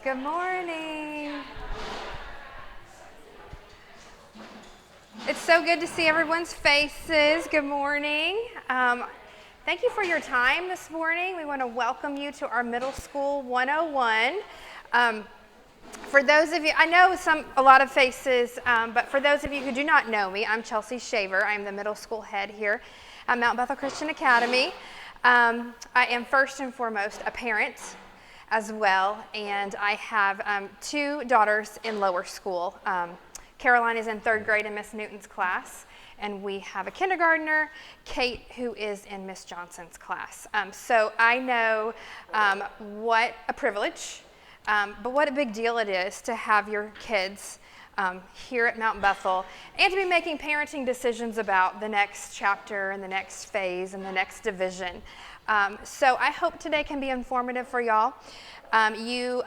Good morning. It's so good to see everyone's faces. Good morning. Thank you for your time this morning. We want to welcome you to our Middle School 101. For those of you, I know a lot of faces, but for those of you who do not know me, I'm Chelsea Shaver. I'm the middle school head here at Mount Bethel Christian Academy. I am first and foremost a parent as well, and I have two daughters in lower school. Caroline is in third grade in Miss Newton's class, and we have a kindergartner, Kate, who is in Miss Johnson's class. So I know what a privilege, but what a big deal it is to have your kids here at Mount Bethel and to be making parenting decisions about the next chapter and the next phase and the next division. So I hope today can be informative for y'all. You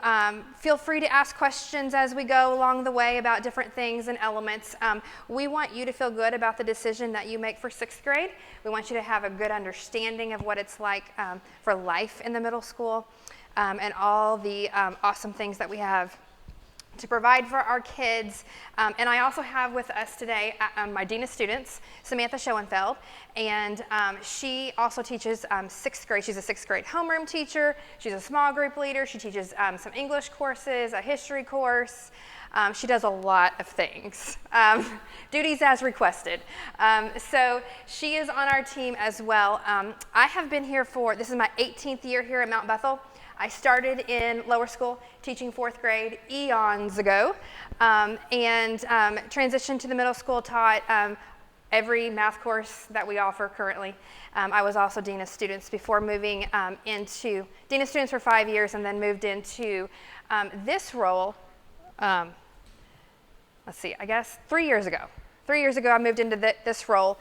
feel free to ask questions as we go along the way about different things and elements. We want you to feel good about the decision that you make for sixth grade. We want you to have a good understanding of what it's like for life in the middle school and all the awesome things that we have to provide for our kids. And I also have with us today my Dean of Students, Samantha Schoenfeld, and she also teaches sixth grade. She's a sixth grade homeroom teacher. She's a small group leader. She teaches some English courses, a history course. She does a lot of things, duties as requested. So she is on our team as well. I have been here this is my 18th year here at Mount Bethel. I started in lower school teaching fourth grade eons ago, and transitioned to the middle school, taught every math course that we offer currently. I was also Dean of Students before moving into Dean of Students for 5 years and then moved into this role, I guess 3 years ago. 3 years ago, I moved into this role.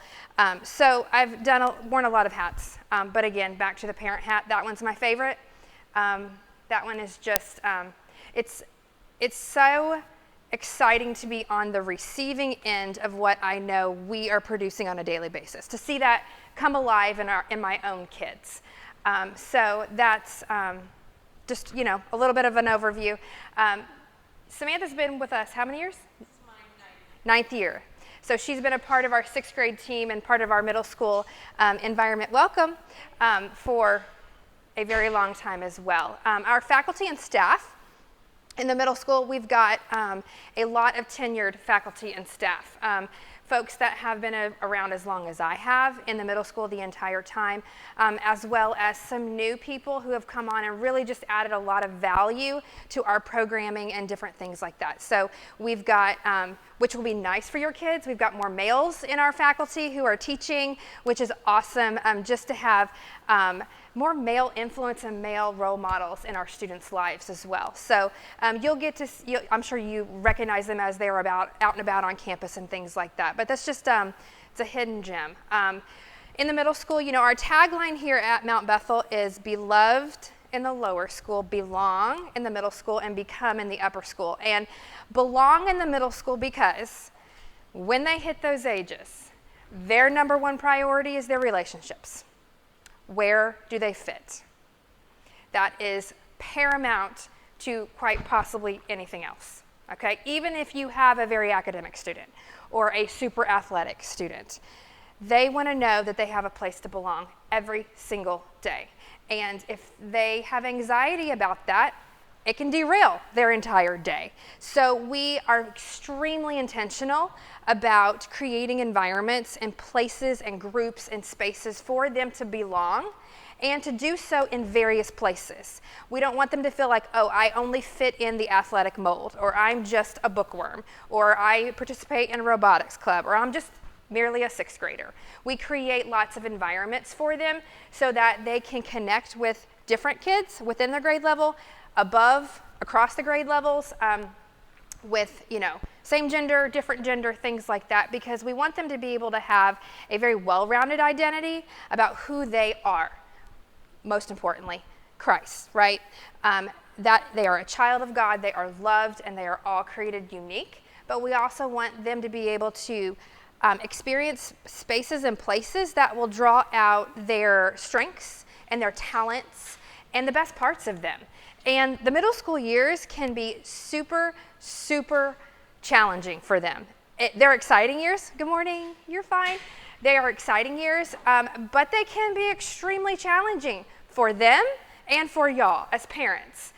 So I've worn a lot of hats, but again, back to the parent hat, that one's my favorite. That one is just, it's so exciting to be on the receiving end of what I know we are producing on a daily basis, to see that come alive in my own kids. So that's just, a little bit of an overview. Samantha's been with us how many years? This is my ninth year. So she's been a part of our sixth grade team and part of our middle school environment. Welcome for a very long time as well. Our faculty and staff in the middle school, we've got a lot of tenured faculty and staff. Folks that have been around as long as I have in the middle school the entire time, as well as some new people who have come on and really just added a lot of value to our programming and different things like that. So we've got, which will be nice for your kids, we've got more males in our faculty who are teaching, which is awesome, just to have more male influence and male role models in our students' lives as well. So you'll get to, I'm sure you recognize them as they're out and about on campus and things like that. But that's just, it's a hidden gem. In the middle school, our tagline here at Mount Bethel is beloved in the lower school, belong in the middle school, and become in the upper school. And belong in the middle school because when they hit those ages, their number one priority is their relationships. Where do they fit? That is paramount to quite possibly anything else, okay? Even if you have a very academic student or a super athletic student, they want to know that they have a place to belong every single day. And if they have anxiety about that, it can derail their entire day. So we are extremely intentional about creating environments and places and groups and spaces for them to belong and to do so in various places. We don't want them to feel like, oh, I only fit in the athletic mold, or I'm just a bookworm, or I participate in a robotics club, or I'm just merely a sixth grader. We create lots of environments for them so that they can connect with different kids within their grade level, across the grade levels, with, same gender, different gender, things like that, because we want them to be able to have a very well-rounded identity about who they are. Most importantly, Christ, right? That they are a child of God, they are loved, and they are all created unique, but we also want them to be able to experience spaces and places that will draw out their strengths and their talents and the best parts of them. And the middle school years can be super, super challenging for them. They're exciting years. Good morning, you're fine. They are exciting years, but they can be extremely challenging for them and for y'all as parents.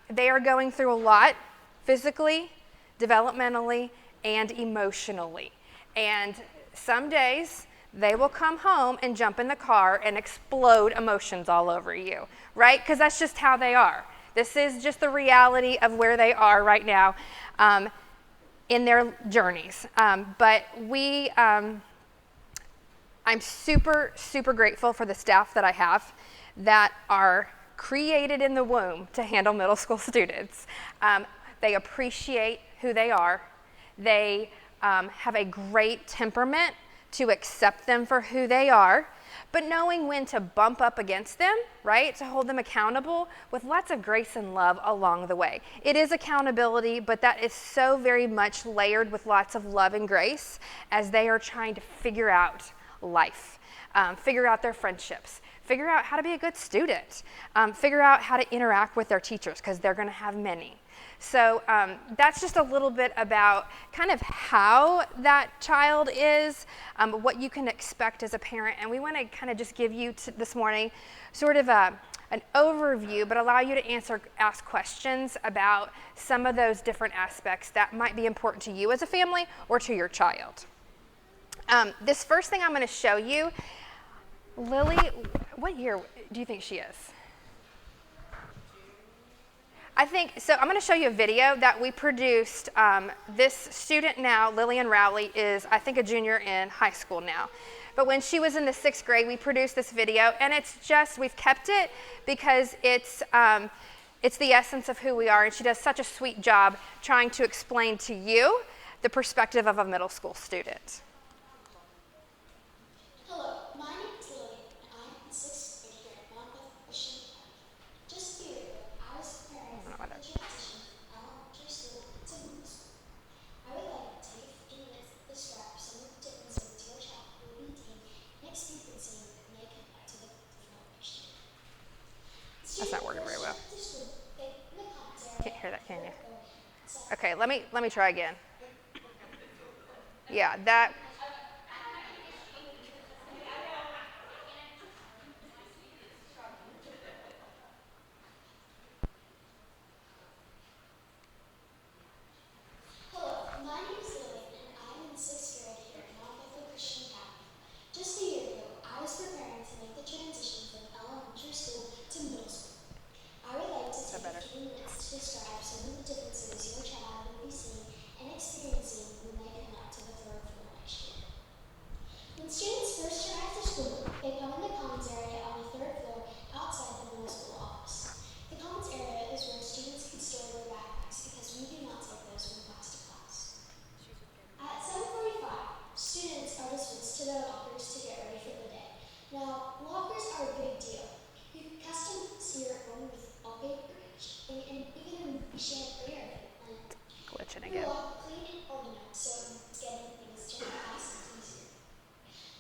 They are going through a lot physically, developmentally, and emotionally. And some days they will come home and jump in the car and explode emotions all over you, right? Because that's just how they are. This is just the reality of where they are right now in their journeys. But I'm super, super grateful for the staff that I have that are created in the womb to handle middle school students. They appreciate who they are. They have a great temperament to accept them for who they are, but knowing when to bump up against them, right? To hold them accountable with lots of grace and love along the way. It is accountability, but that is so very much layered with lots of love and grace as they are trying to figure out life, figure out their friendships, figure out how to be a good student, figure out how to interact with their teachers, because they're going to have many. So that's just a little bit about kind of how that child is, what you can expect as a parent. And we want to kind of just give you this morning sort of an overview, but allow you to ask questions about some of those different aspects that might be important to you as a family or to your child. This first thing I'm going to show you, Lily, what year do you think she is? I think, so I'm going to show you a video that we produced. This student now, Lillian Rowley, is I think a junior in high school now. But when she was in the 6th grade, we produced this video, and it's just, we've kept it because it's the essence of who we are, and she does such a sweet job trying to explain to you the perspective of a middle school student. Hello, my name is Lily, and I'm in 6th grade here at Monmouth Christian Academy. Just a year ago, I was preparing for the transition from elementary school to middle school. I would like to take a few minutes to describe some of the differences your child will be seeing and experiencing when they connect to the development next year. That's not working very well. Can't hear that, can you? Okay, let me try again. Yeah, that. Hello, my name is Lily, and I'm in 6th grade here at Monmouth Christian Academy. Just a year ago, I was preparing to make the transition from elementary school to middle school. I would like to take a few minutes to describe some of the differences your child will be seeing and experiencing when they come up to the 3rd floor next year. When students first arrive to school, they come in the commons area on the 3rd floor outside the middle school office. The commons area is where students can store their backpacks because we do not take those from class to class. At 7:45, students are dismissed to their lockers to get ready for the day. Now, lockers are a big deal. You can customize your own with wallpaper and even a chandelier. Glitching You again. will clean and organized so getting things to the class is easier.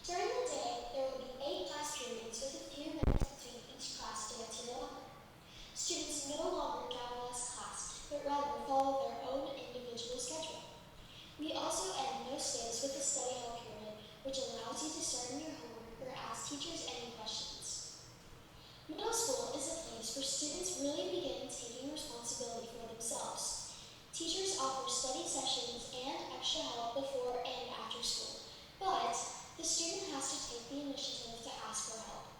During the day, there will be 8 class periods with a few minutes between each class to get to their locker. Students no longer travel as class, but rather follow their own individual schedule. We also add no stays with the study hall period, which allows you to start on your homework or ask teachers any questions. Middle school is a place where students really begin taking responsibility for themselves. Teachers offer study sessions and extra help before and after school, but the student has to take the initiative to ask for help.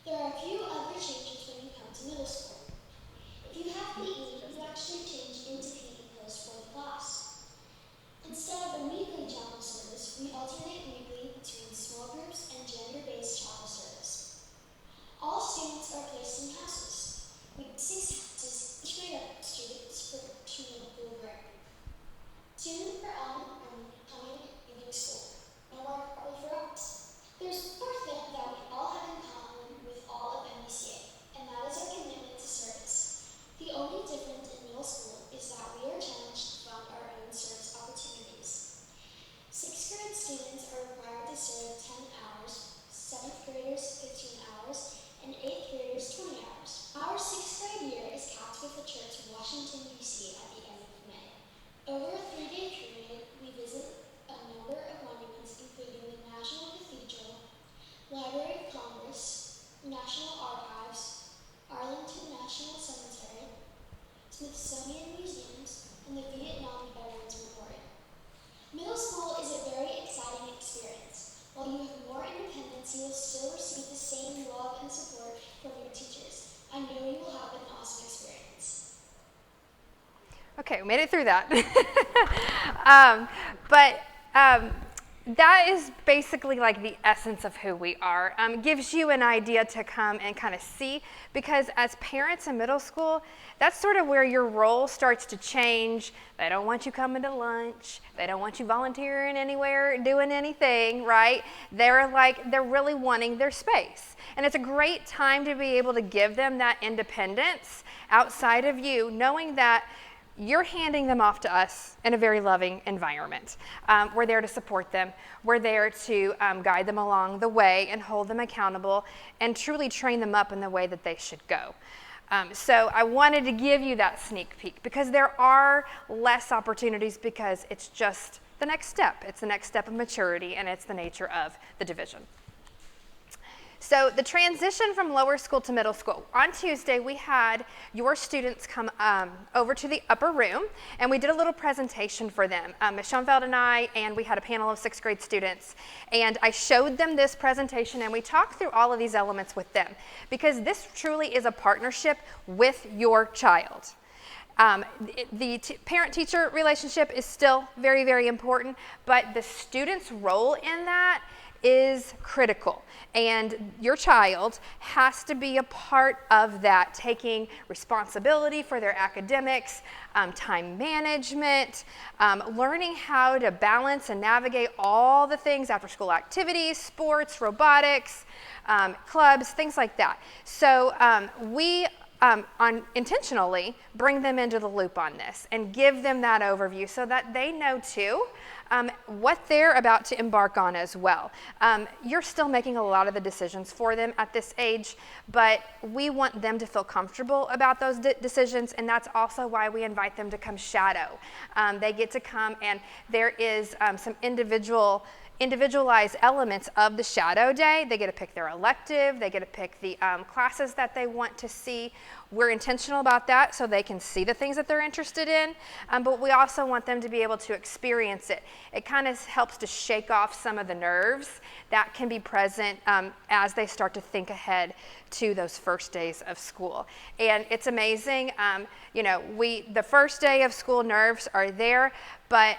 There are a few other changes when you come to middle school. If you have PE, you actually change into PE clothes for the class. Instead of a weekly chapel service, we alternate weekly between small groups and gender-based chapel service. All students are placed in houses. We have 6 houses, each made up of students for 2 middle grade. Students are on and coming into school, no more partly for us. There's a 4th thing that we all have in common with all of MBCA, and that is our commitment to service. The only difference in middle school is that we are challenged to fund our own service opportunities. 6th grade students are required to serve 10 hours, 7th graders 15 hours, and 8th graders 20 hours. Our 6th grade year see at the end of May. Over a 3-day period, we visit a number of monuments, including the National Cathedral, Library of Congress, National Archives, Arlington National Cemetery, Smithsonian Museums, and the Vietnam Veterans Memorial. Middle school is a very exciting experience. While you have more independence, you will still receive the same love and support from your teachers. I know you will have an awesome experience. Okay, we made it through that. That is basically like the essence of who we are. Gives you an idea to come and kind of see, because as parents in middle school, that's sort of where your role starts to change. They don't want you coming to lunch. They don't want you volunteering anywhere, doing anything, right? They're really wanting their space. And it's a great time to be able to give them that independence outside of you, knowing that you're handing them off to us in a very loving environment. We're there to support them. We're there to guide them along the way and hold them accountable and truly train them up in the way that they should go. So I wanted to give you that sneak peek, because there are less opportunities, because it's just the next step. It's the next step of maturity, and it's the nature of the division. So the transition from lower school to middle school. On Tuesday, we had your students come over to the upper room, and we did a little presentation for them. Ms. Schoenfeld and I, and we had a panel of 6th grade students. And I showed them this presentation, and we talked through all of these elements with them, because this truly is a partnership with your child. The parent-teacher relationship is still very, very important, but the student's role in that is critical, and your child has to be a part of that, taking responsibility for their academics, time management, learning how to balance and navigate all the things, after school activities, sports, robotics, clubs, things like that. So we intentionally bring them into the loop on this and give them that overview so that they know too what they're about to embark on as well. You're still making a lot of the decisions for them at this age, but we want them to feel comfortable about those decisions, and that's also why we invite them to come shadow. They get to come, and there is some individualized elements of the shadow day. They get to pick their elective, they get to pick the classes that they want to see. We're intentional about that so they can see the things that they're interested in, but we also want them to be able to experience it. It kind of helps to shake off some of the nerves that can be present as they start to think ahead to those first days of school. And it's amazing, the first day of school nerves are there, but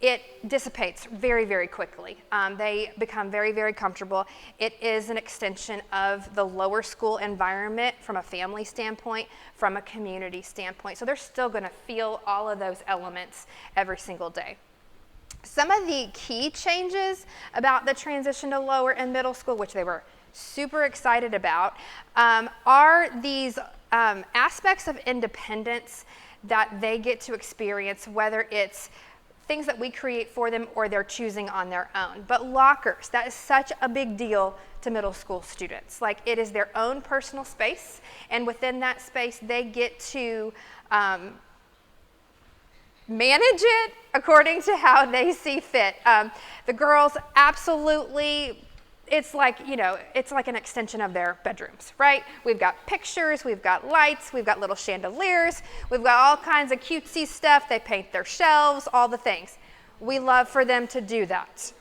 it dissipates very, very quickly. They become very, very comfortable. It is an extension of the lower school environment from a family standpoint, from a community standpoint. So they're still going to feel all of those elements every single day. Some of the key changes about the transition to lower and middle school, which they were super excited about, are these aspects of independence that they get to experience, whether it's things that we create for them or they're choosing on their own. But lockers, that is such a big deal to middle school students. Like, it is their own personal space, and within that space they get to manage it according to how they see fit. The girls absolutely, it's like an extension of their bedrooms, right? We've got pictures, we've got lights, we've got little chandeliers, we've got all kinds of cutesy stuff. They paint their shelves, all the things. We love for them to do that,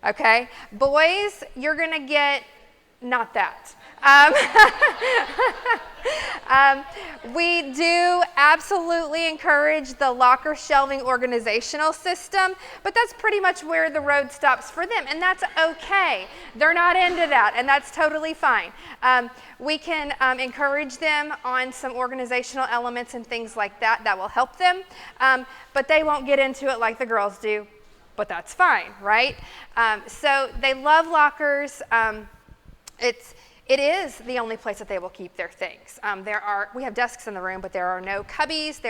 okay? Boys, you're gonna get not that. We do absolutely encourage the locker shelving organizational system, but that's pretty much where the road stops for them, and that's okay. They're not into that, and that's totally fine. We can encourage them on some organizational elements and things like that that will help them, but they won't get into it like the girls do, but that's fine, right? So they love lockers. It is the only place that they will keep their things. We have desks in the room, but there are no cubbies,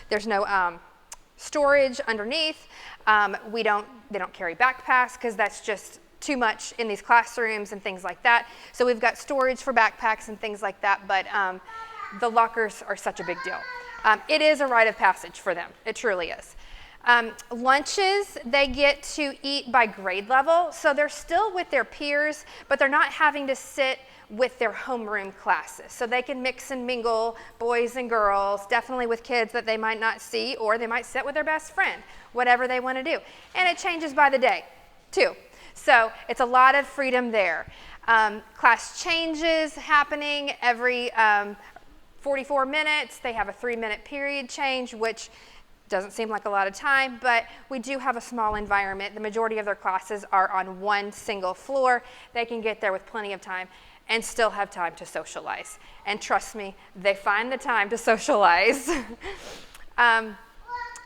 there's no storage underneath. They don't carry backpacks because that's just too much in these classrooms and things like that. So we've got storage for backpacks and things like that, but the lockers are such a big deal. It is a rite of passage for them. It truly is. Lunches, they get to eat by grade level, so they're still with their peers, but they're not having to sit with their homeroom classes. So they can mix and mingle, boys and girls, definitely with kids that they might not see, or they might sit with their best friend, whatever they want to do. And it changes by the day, too. So it's a lot of freedom there. Class changes happening every 44 minutes. They have a 3-minute period change, which doesn't seem like a lot of time, but we do have a small environment. The majority of their classes are on one single floor. They can get there with plenty of time and still have time to socialize. And trust me, they find the time to socialize.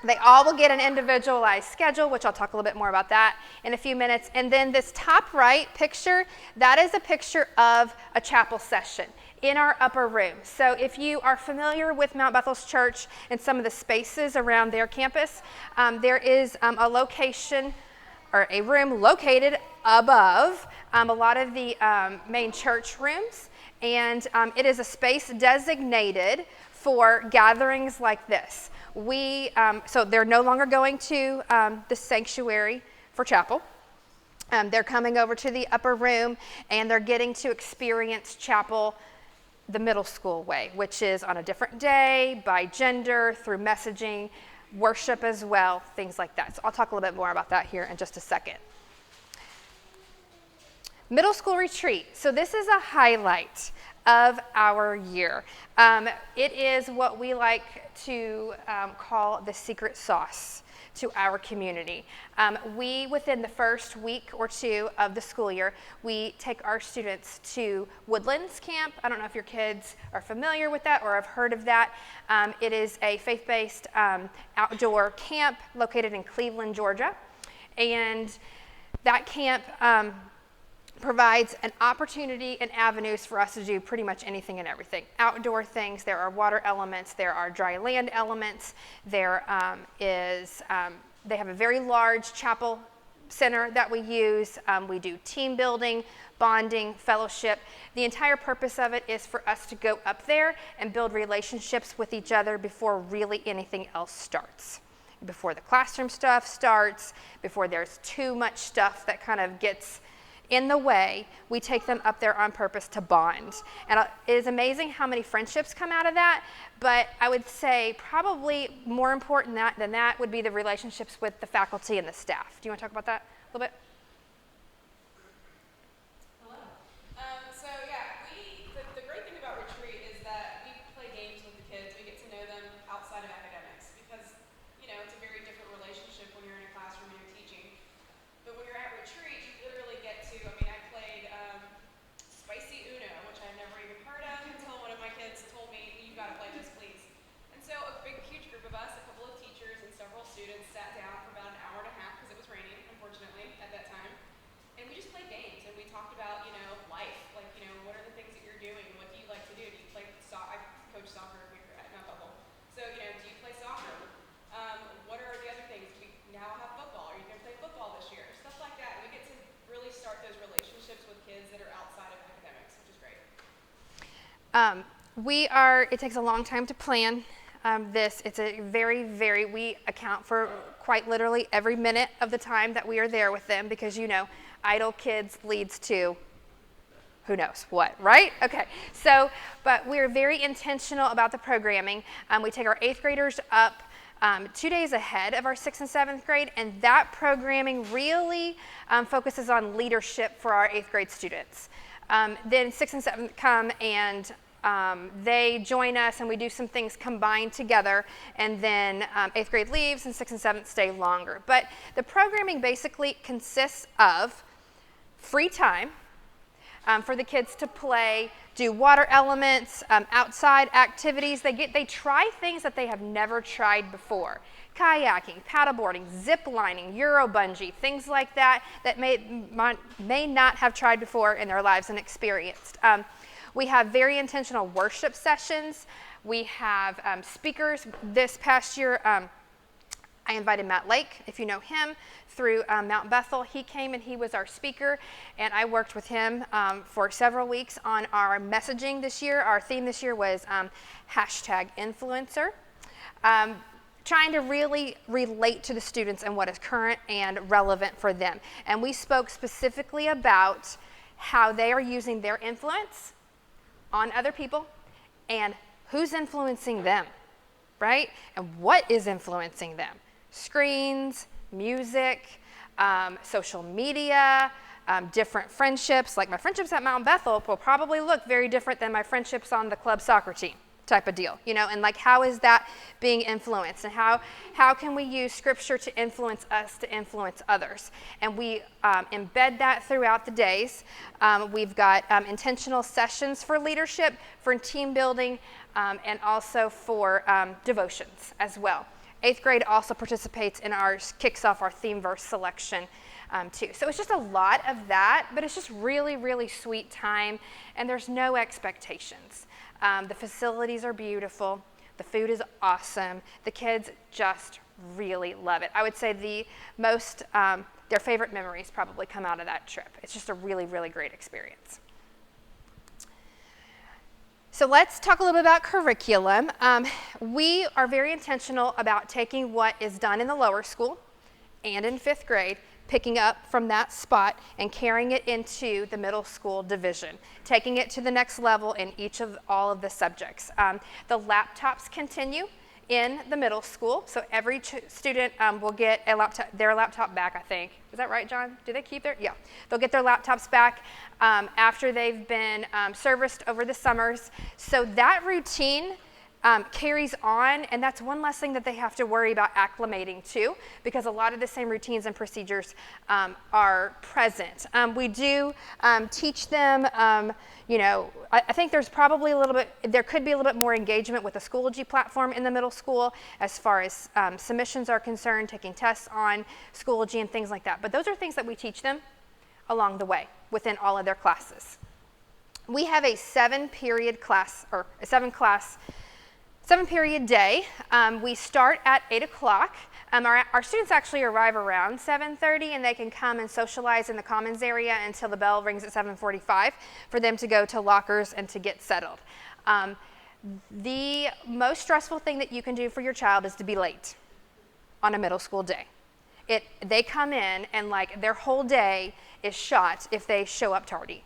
They all will get an individualized schedule, which I'll talk a little bit more about that in a few minutes. And then this top right picture, that is a picture of a chapel session in our upper room. So if you are familiar with Mount Bethel's church and some of the spaces around their campus, there is a location or a room located above a lot of the main church rooms, and it is a space designated for gatherings like this. So they're no longer going to the sanctuary for chapel. They're coming over to the upper room, and they're getting to experience chapel the middle school way, which is on a different day, by gender, through messaging, worship as well, things like that. So I'll talk a little bit more about that here in just a second. Middle school retreat. So this is a highlight of our year. It is what we like to call the secret sauce to our community. We, within the first week or two of the school year, we take our students to Woodlands Camp. I don't know if your kids are familiar with that or have heard of that. It is a faith-based outdoor camp located in Cleveland, Georgia. And that camp provides an opportunity and avenues for us to do pretty much anything and everything. Outdoor things, there are water elements, there are dry land elements, there they have a very large chapel center that we use. We do team building, bonding, fellowship. The entire purpose of it is for us to go up there and build relationships with each other before really anything else starts. Before the classroom stuff starts, before there's too much stuff that kind of gets in the way, we take them up there on purpose to bond. And it is amazing how many friendships come out of that, but I would say probably more important than that would be the relationships with the faculty and the staff. Do you want to talk about that a little bit? Hello. The great thing about retreat is that we play games with the kids. We get to know them outside of academics because, it's a very different relationship when you're in a classroom and you're teaching. But when you're at retreat, you literally get to, I played Spicy Uno, which I've never even heard of until one of my kids told me, "You gotta play this, please." And so a huge group of us, a couple of teachers and several students sat down for about an hour and a half because it was raining, unfortunately, at that time. And we just played games and we talked about, life. Like, what are the things that you're doing? What do you like to do? Do you play soccer? I coach soccer here at Mount Bethel. So, do you play soccer? What are the other things? We now have football. Are you going to play football this year? Stuff like that. We get to really start those relationships with kids that are outside of academics, which is great. It takes a long time to plan this. It's a we account for quite literally every minute of the time that we are there with them because, idle kids leads to who knows what, right? Okay, but we're very intentional about the programming. We take our 8th graders up 2 days ahead of our 6th and 7th grade, and that programming really focuses on leadership for our 8th grade students. Then 6th and 7th come and they join us and we do some things combined together, and then 8th grade leaves and 6th and 7th stay longer. But the programming basically consists of free time for the kids to play, do water elements, outside activities. They try things that they have never tried before. Kayaking, paddleboarding, zip lining, Euro bungee, things like that may not have tried before in their lives and experienced. We have very intentional worship sessions. We have speakers. This past year, I invited Matt Lake, if you know him, through Mount Bethel. He came and he was our speaker, and I worked with him for several weeks on our messaging this year. Our theme this year was #influencer. trying to really relate to the students and what is current and relevant for them. And we spoke specifically about how they are using their influence on other people and who's influencing them, right? And what is influencing them? Screens, music, social media, different friendships. Like my friendships at Mount Bethel will probably look very different than my friendships on the club soccer team type of deal, you know, and like how is that being influenced, and how can we use scripture to influence us to influence others? And we embed that throughout the days. We've got intentional sessions for leadership, for team building, and also for devotions as well. 8th grade also participates in kicks off our theme verse selection too. So it's just a lot of that, but it's just really, really sweet time, and there's no expectations. The facilities are beautiful. The food is awesome. The kids just really love it. I would say their favorite memories probably come out of that trip. It's just a really, really great experience. So let's talk a little bit about curriculum. We are very intentional about taking what is done in the lower school and in 5th grade, picking up from that spot and carrying it into the middle school division, taking it to the next level in all of the subjects. The laptops continue in the middle school, so every student will get their laptop back, I think. Is that right, John? Do they keep their? Yeah. They'll get their laptops back after they've been serviced over the summers. So that routine carries on, and that's one less thing that they have to worry about acclimating to, because a lot of the same routines and procedures are present. We do teach them, I think there could be a little bit more engagement with the Schoology platform in the middle school as far as submissions are concerned, taking tests on Schoology and things like that. But those are things that we teach them along the way within all of their classes. We have a 7-period day. We start at 8 o'clock. Our students actually arrive around 7:30, and they can come and socialize in the commons area until the bell rings at 7:45 for them to go to lockers and to get settled. The most stressful thing that you can do for your child is to be late on a middle school day. They come in and like their whole day is shot if they show up tardy.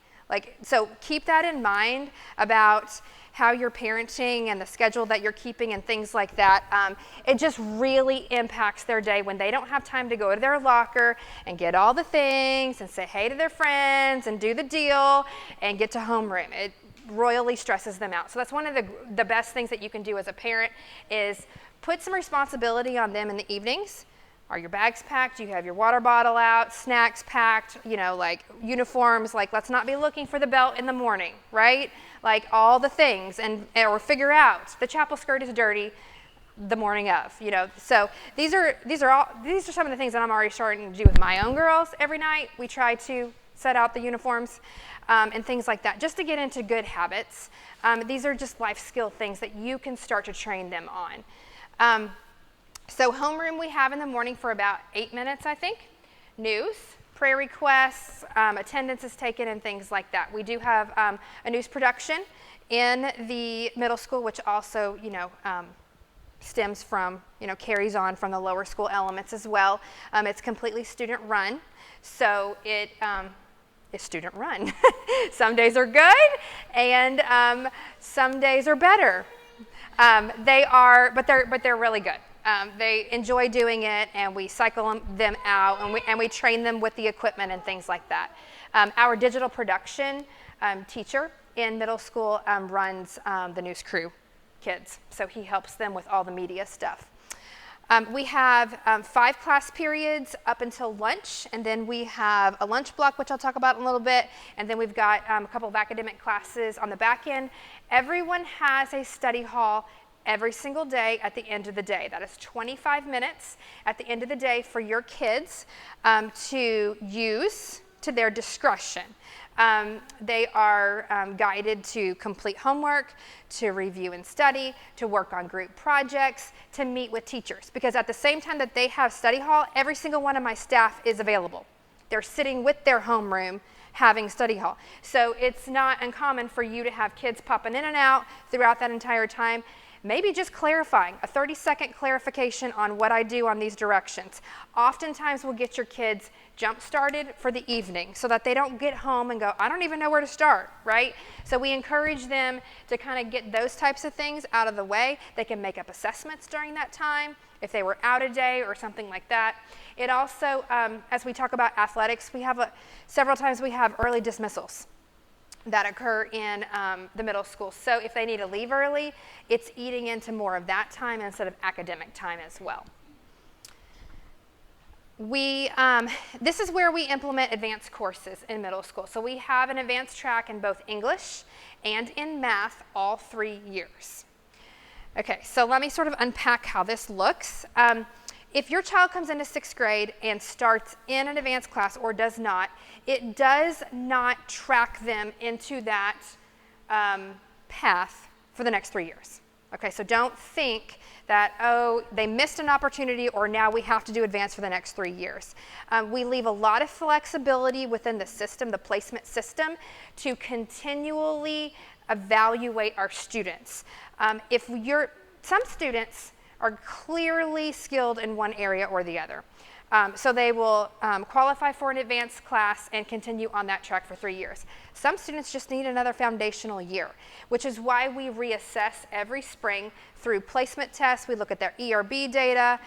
So keep that in mind about how you're parenting and the schedule that you're keeping and things like that. It just really impacts their day when they don't have time to go to their locker and get all the things and say hey to their friends and do the deal and get to homeroom. It royally stresses them out. So that's one of the best things that you can do as a parent is put some responsibility on them in the evenings. Are your bags packed? Do you have your water bottle out? Snacks packed? Like uniforms, like let's not be looking for the belt in the morning, right? Like all the things, or figure out the chapel skirt is dirty the morning of, So these are some of the things that I'm already starting to do with my own girls every night. We try to set out the uniforms and things like that, just to get into good habits. These are just life skill things that you can start to train them on. So homeroom we have in the morning for about 8 minutes, I think. News, prayer requests, attendance is taken, and things like that. We do have a news production in the middle school, which also, stems from, carries on from the lower school elements as well. It's completely student run, so it is student run. Some days are good, and some days are better. But they're really good. They enjoy doing it, and we cycle them out, and we train them with the equipment and things like that. Our digital production teacher in middle school runs the news crew kids, so he helps them with all the media stuff. We have 5 class periods up until lunch, and then we have a lunch block, which I'll talk about in a little bit, and then we've got a couple of academic classes on the back end. Everyone has a study hall every single day at the end of the day. That is 25 minutes at the end of the day for your kids to use to their discretion. They are guided to complete homework, to review and study, to work on group projects, to meet with teachers. Because at the same time that they have study hall, every single one of my staff is available. They're sitting with their homeroom having study hall. So it's not uncommon for you to have kids popping in and out throughout that entire time. Maybe just clarifying, a 30-second clarification on what I do on these directions. Oftentimes we'll get your kids jump-started for the evening so that they don't get home and go, I don't even know where to start, right? So we encourage them to kind of get those types of things out of the way. They can make up assessments during that time if they were out a day or something like that. It also, as we talk about athletics, we have several times we have early dismissals that occur in the middle school. So if they need to leave early, it's eating into more of that time instead of academic time as well. This is where we implement advanced courses in middle school. So we have an advanced track in both English and in math all 3 years. Okay, so let me sort of unpack how this looks. If your child comes into 6th grade and starts in an advanced class or does not, it does not track them into that path for the next 3 years. Okay, so don't think that, oh, they missed an opportunity or now we have to do advanced for the next 3 years. We leave a lot of flexibility within the system, the placement system, to continually evaluate our students. Some students are clearly skilled in one area or the other. So they will qualify for an advanced class and continue on that track for 3 years. Some students just need another foundational year, which is why we reassess every spring through placement tests. We look at their ERB data.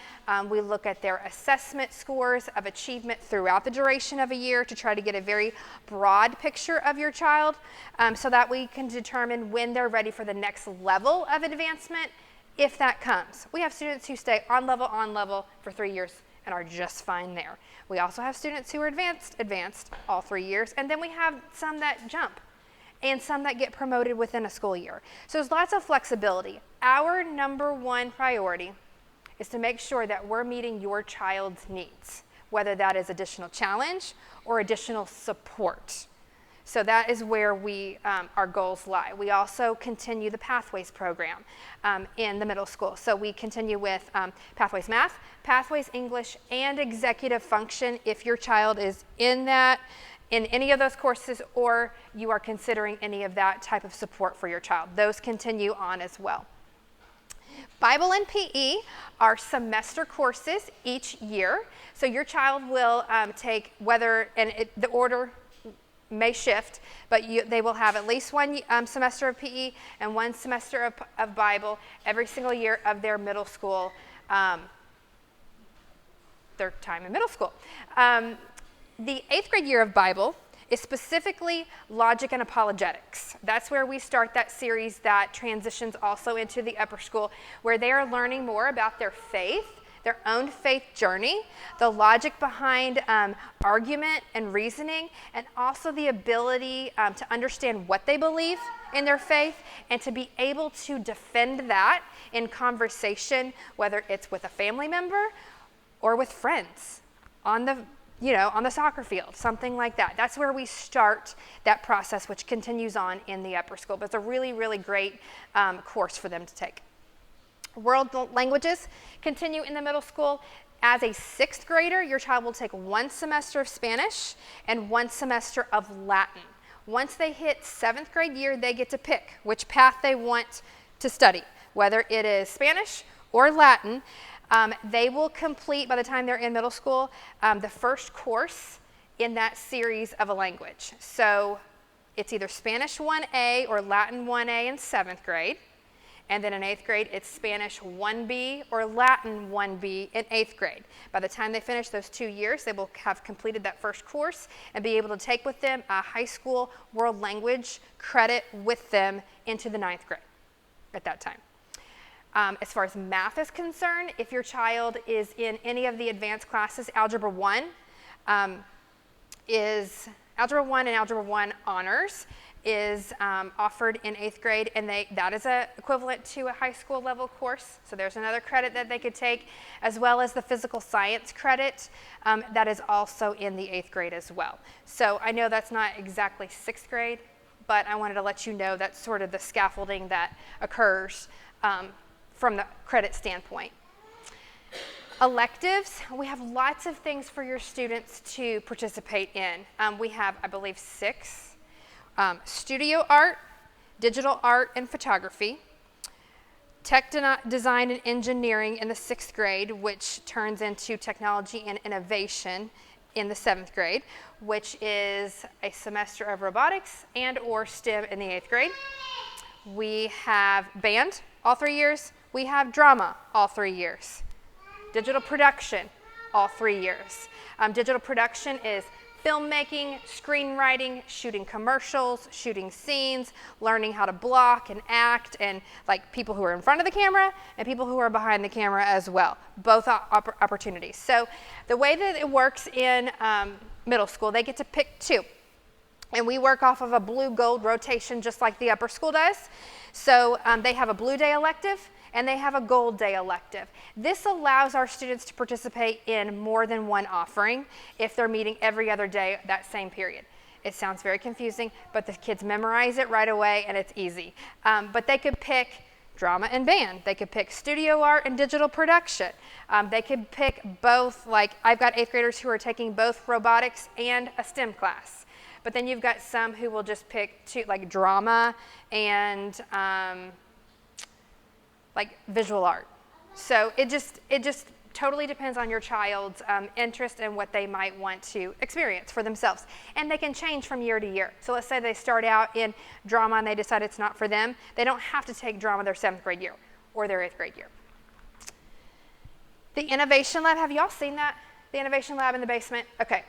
We look at their assessment scores of achievement throughout the duration of a year to try to get a very broad picture of your child so that we can determine when they're ready for the next level of advancement, if that comes. We have students who stay on level for 3 years and are just fine there. We also have students who are advanced all 3 years, and then we have some that jump and some that get promoted within a school year. So there's lots of flexibility. Our number one priority is to make sure that we're meeting your child's needs, whether that is additional challenge or additional support. So that is where our goals lie. We also continue the Pathways program in the middle school. So we continue with Pathways Math, Pathways English, and Executive Function if your child is in any of those courses or you are considering any of that type of support for your child. Those continue on as well. Bible and PE are semester courses each year. So your child will take the order may shift, but they will have at least one semester of PE and one semester of Bible every single year of their middle school, their time in middle school. The 8th grade year of Bible is specifically logic and apologetics. That's where we start that series that transitions also into the upper school, where they are learning more about their faith, their own faith journey, the logic behind argument and reasoning, and also the ability to understand what they believe in their faith and to be able to defend that in conversation, whether it's with a family member or with friends on the soccer field, something like that. That's where we start that process, which continues on in the upper school. But it's a really, really great course for them to take. World languages continue in the middle school. As a 6th grader, your child will take 1 semester of Spanish and 1 semester of Latin. Once they hit 7th grade year, they get to pick which path they want to study, whether it is Spanish or Latin. They will complete, by the time they're in middle school, the first course in that series of a language. So it's either Spanish 1A or Latin 1A in 7th grade. And then in 8th grade, it's Spanish 1B or Latin 1B in 8th grade. By the time they finish those 2 years, they will have completed that first course and be able to take with them a high school world language credit with them into the 9th grade at that time. As far as math is concerned, if your child is in any of the advanced classes, Algebra 1 and Algebra 1 Honors is offered in 8th grade, and that is equivalent to a high school level course. So there's another credit that they could take, as well as the physical science credit that is also in the 8th grade as well. So I know that's not exactly 6th grade, but I wanted to let you know that's sort of the scaffolding that occurs from the credit standpoint. Electives, we have lots of things for your students to participate in. We have, I believe, 6. Studio art, digital art and photography, design and engineering in the 6th grade, which turns into technology and innovation in the 7th grade, which is a semester of robotics and or STEM in the 8th grade. We have band all 3 years. We have drama all 3 years. Digital production all 3 years. Digital production is filmmaking, screenwriting, shooting commercials, shooting scenes, learning how to block and act, and like people who are in front of the camera and people who are behind the camera as well. Both opportunities. So the way that it works in middle school, they get to pick 2. And we work off of a blue-gold rotation just like the upper school does. So they have a blue day elective and they have a gold day elective. This allows our students to participate in more than one offering if they're meeting every other day that same period. It sounds very confusing, but the kids memorize it right away and it's easy. But they could pick drama and band. They could pick studio art and digital production. They could pick both, like I've got 8th graders who are taking both robotics and a STEM class. But then you've got some who will just pick 2, like drama and like visual art. So it just totally depends on your child's interest and what they might want to experience for themselves. And they can change from year to year. So let's say they start out in drama and they decide it's not for them. They don't have to take drama their 7th grade year or their 8th grade year. The Innovation Lab, have y'all seen that? The Innovation Lab in the basement? Okay.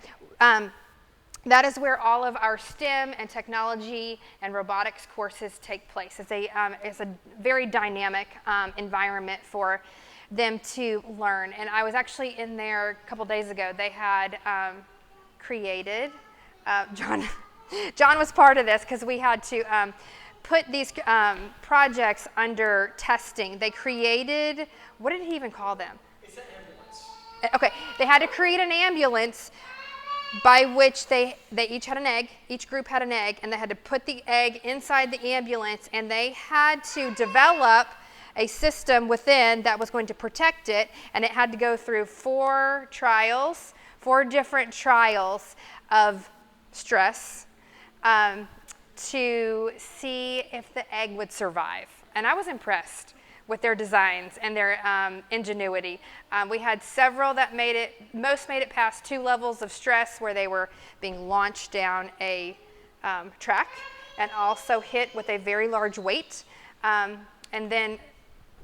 That is where all of our STEM and technology and robotics courses take place. It's a very dynamic environment for them to learn. And I was actually in there a couple days ago. They had created, John was part of this because we had to put these projects under testing. They created, what did he even call them? It's an ambulance. Okay, they had to create an ambulance by which they each had an egg, each group had an egg, and they had to put the egg inside the ambulance, and they had to develop a system within that was going to protect it, and it had to go through 4 different trials of stress to see if the egg would survive. And I was impressed with their designs and their ingenuity. We had several that most made it past 2 levels of stress where they were being launched down a track and also hit with a very large weight. And then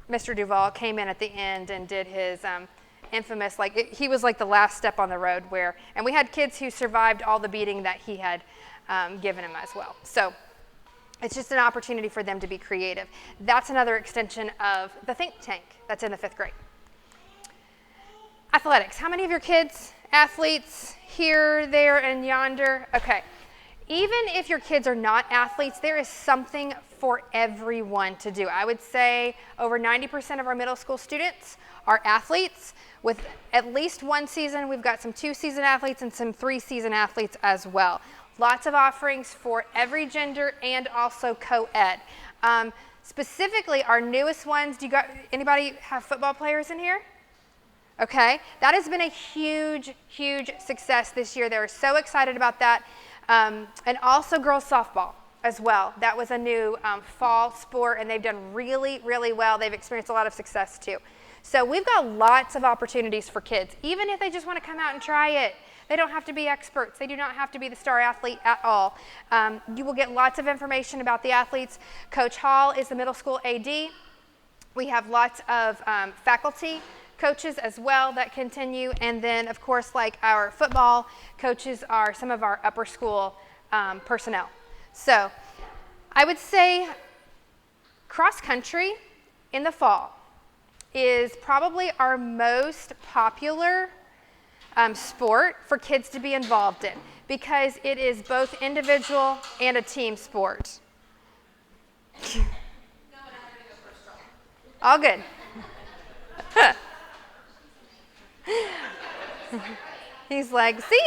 Mr. Duvall came in at the end and did his infamous, he was like the last step on the road and we had kids who survived all the beating that he had given him as well. So it's just an opportunity for them to be creative. That's another extension of the think tank that's in the 5th grade. Athletics. How many of your kids, athletes, here, there, and yonder? Okay. Even if your kids are not athletes, there is something for everyone to do. I would say over 90% of our middle school students are athletes. With at least 1 season, we've got some 2-season athletes and some 3-season athletes as well. Lots of offerings for every gender and also co-ed. Specifically, our newest ones, anybody have football players in here? Okay, that has been a huge, huge success this year. They're so excited about that. And also girls softball as well. That was a new fall sport, and they've done really, really well. They've experienced a lot of success too. So we've got lots of opportunities for kids, even if they just want to come out and try it. They don't have to be experts. They do not have to be the star athlete at all. You will get lots of information about the athletes. Coach Hall is the middle school AD. We have lots of faculty coaches as well that continue. And then, of course, like our football coaches are some of our upper school personnel. So I would say cross country in the fall is probably our most popular sport for kids to be involved in because it is both individual and a team sport. All good. He's like, see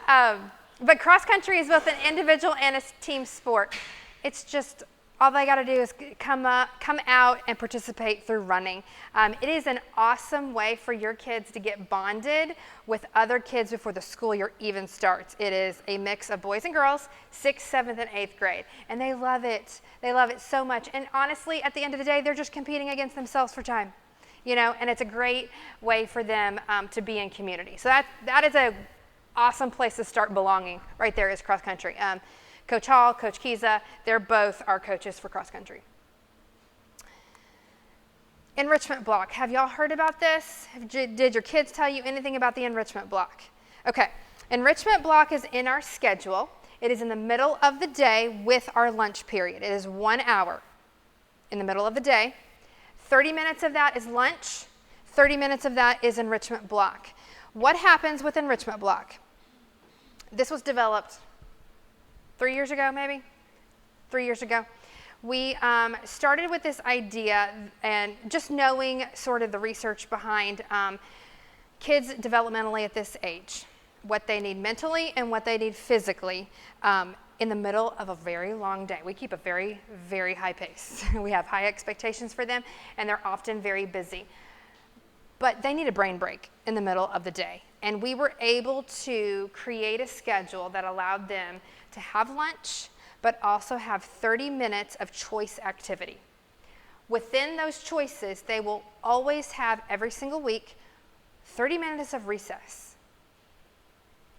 ya. But cross country is both an individual and a team sport. It's just All they got to do is come out and participate through running. It is an awesome way for your kids to get bonded with other kids before the school year even starts. It is a mix of boys and girls, 6th, 7th, and 8th grade. And they love it. They love it so much. And honestly, at the end of the day, they're just competing against themselves for time. And it's a great way for them to be in community. So that is a awesome place to start belonging. Right there is cross country. Coach Hall, Coach Kiza, they're both our coaches for cross country. Enrichment block. Have y'all heard about this? Did your kids tell you anything about the enrichment block? Okay. Enrichment block is in our schedule. It is in the middle of the day with our lunch period. It is 1 hour in the middle of the day. 30 minutes of that is lunch. 30 minutes of that is enrichment block. What happens with enrichment block? This was developed 3 years ago, maybe? 3 years ago. We started with this idea and just knowing sort of the research behind kids developmentally at this age, what they need mentally and what they need physically in the middle of a very long day. We keep a very, very high pace. We have high expectations for them, and they're often very busy. But they need a brain break in the middle of the day. And we were able to create a schedule that allowed them to have lunch, but also have 30 minutes of choice activity. Within those choices, they will always have every single week 30 minutes of recess.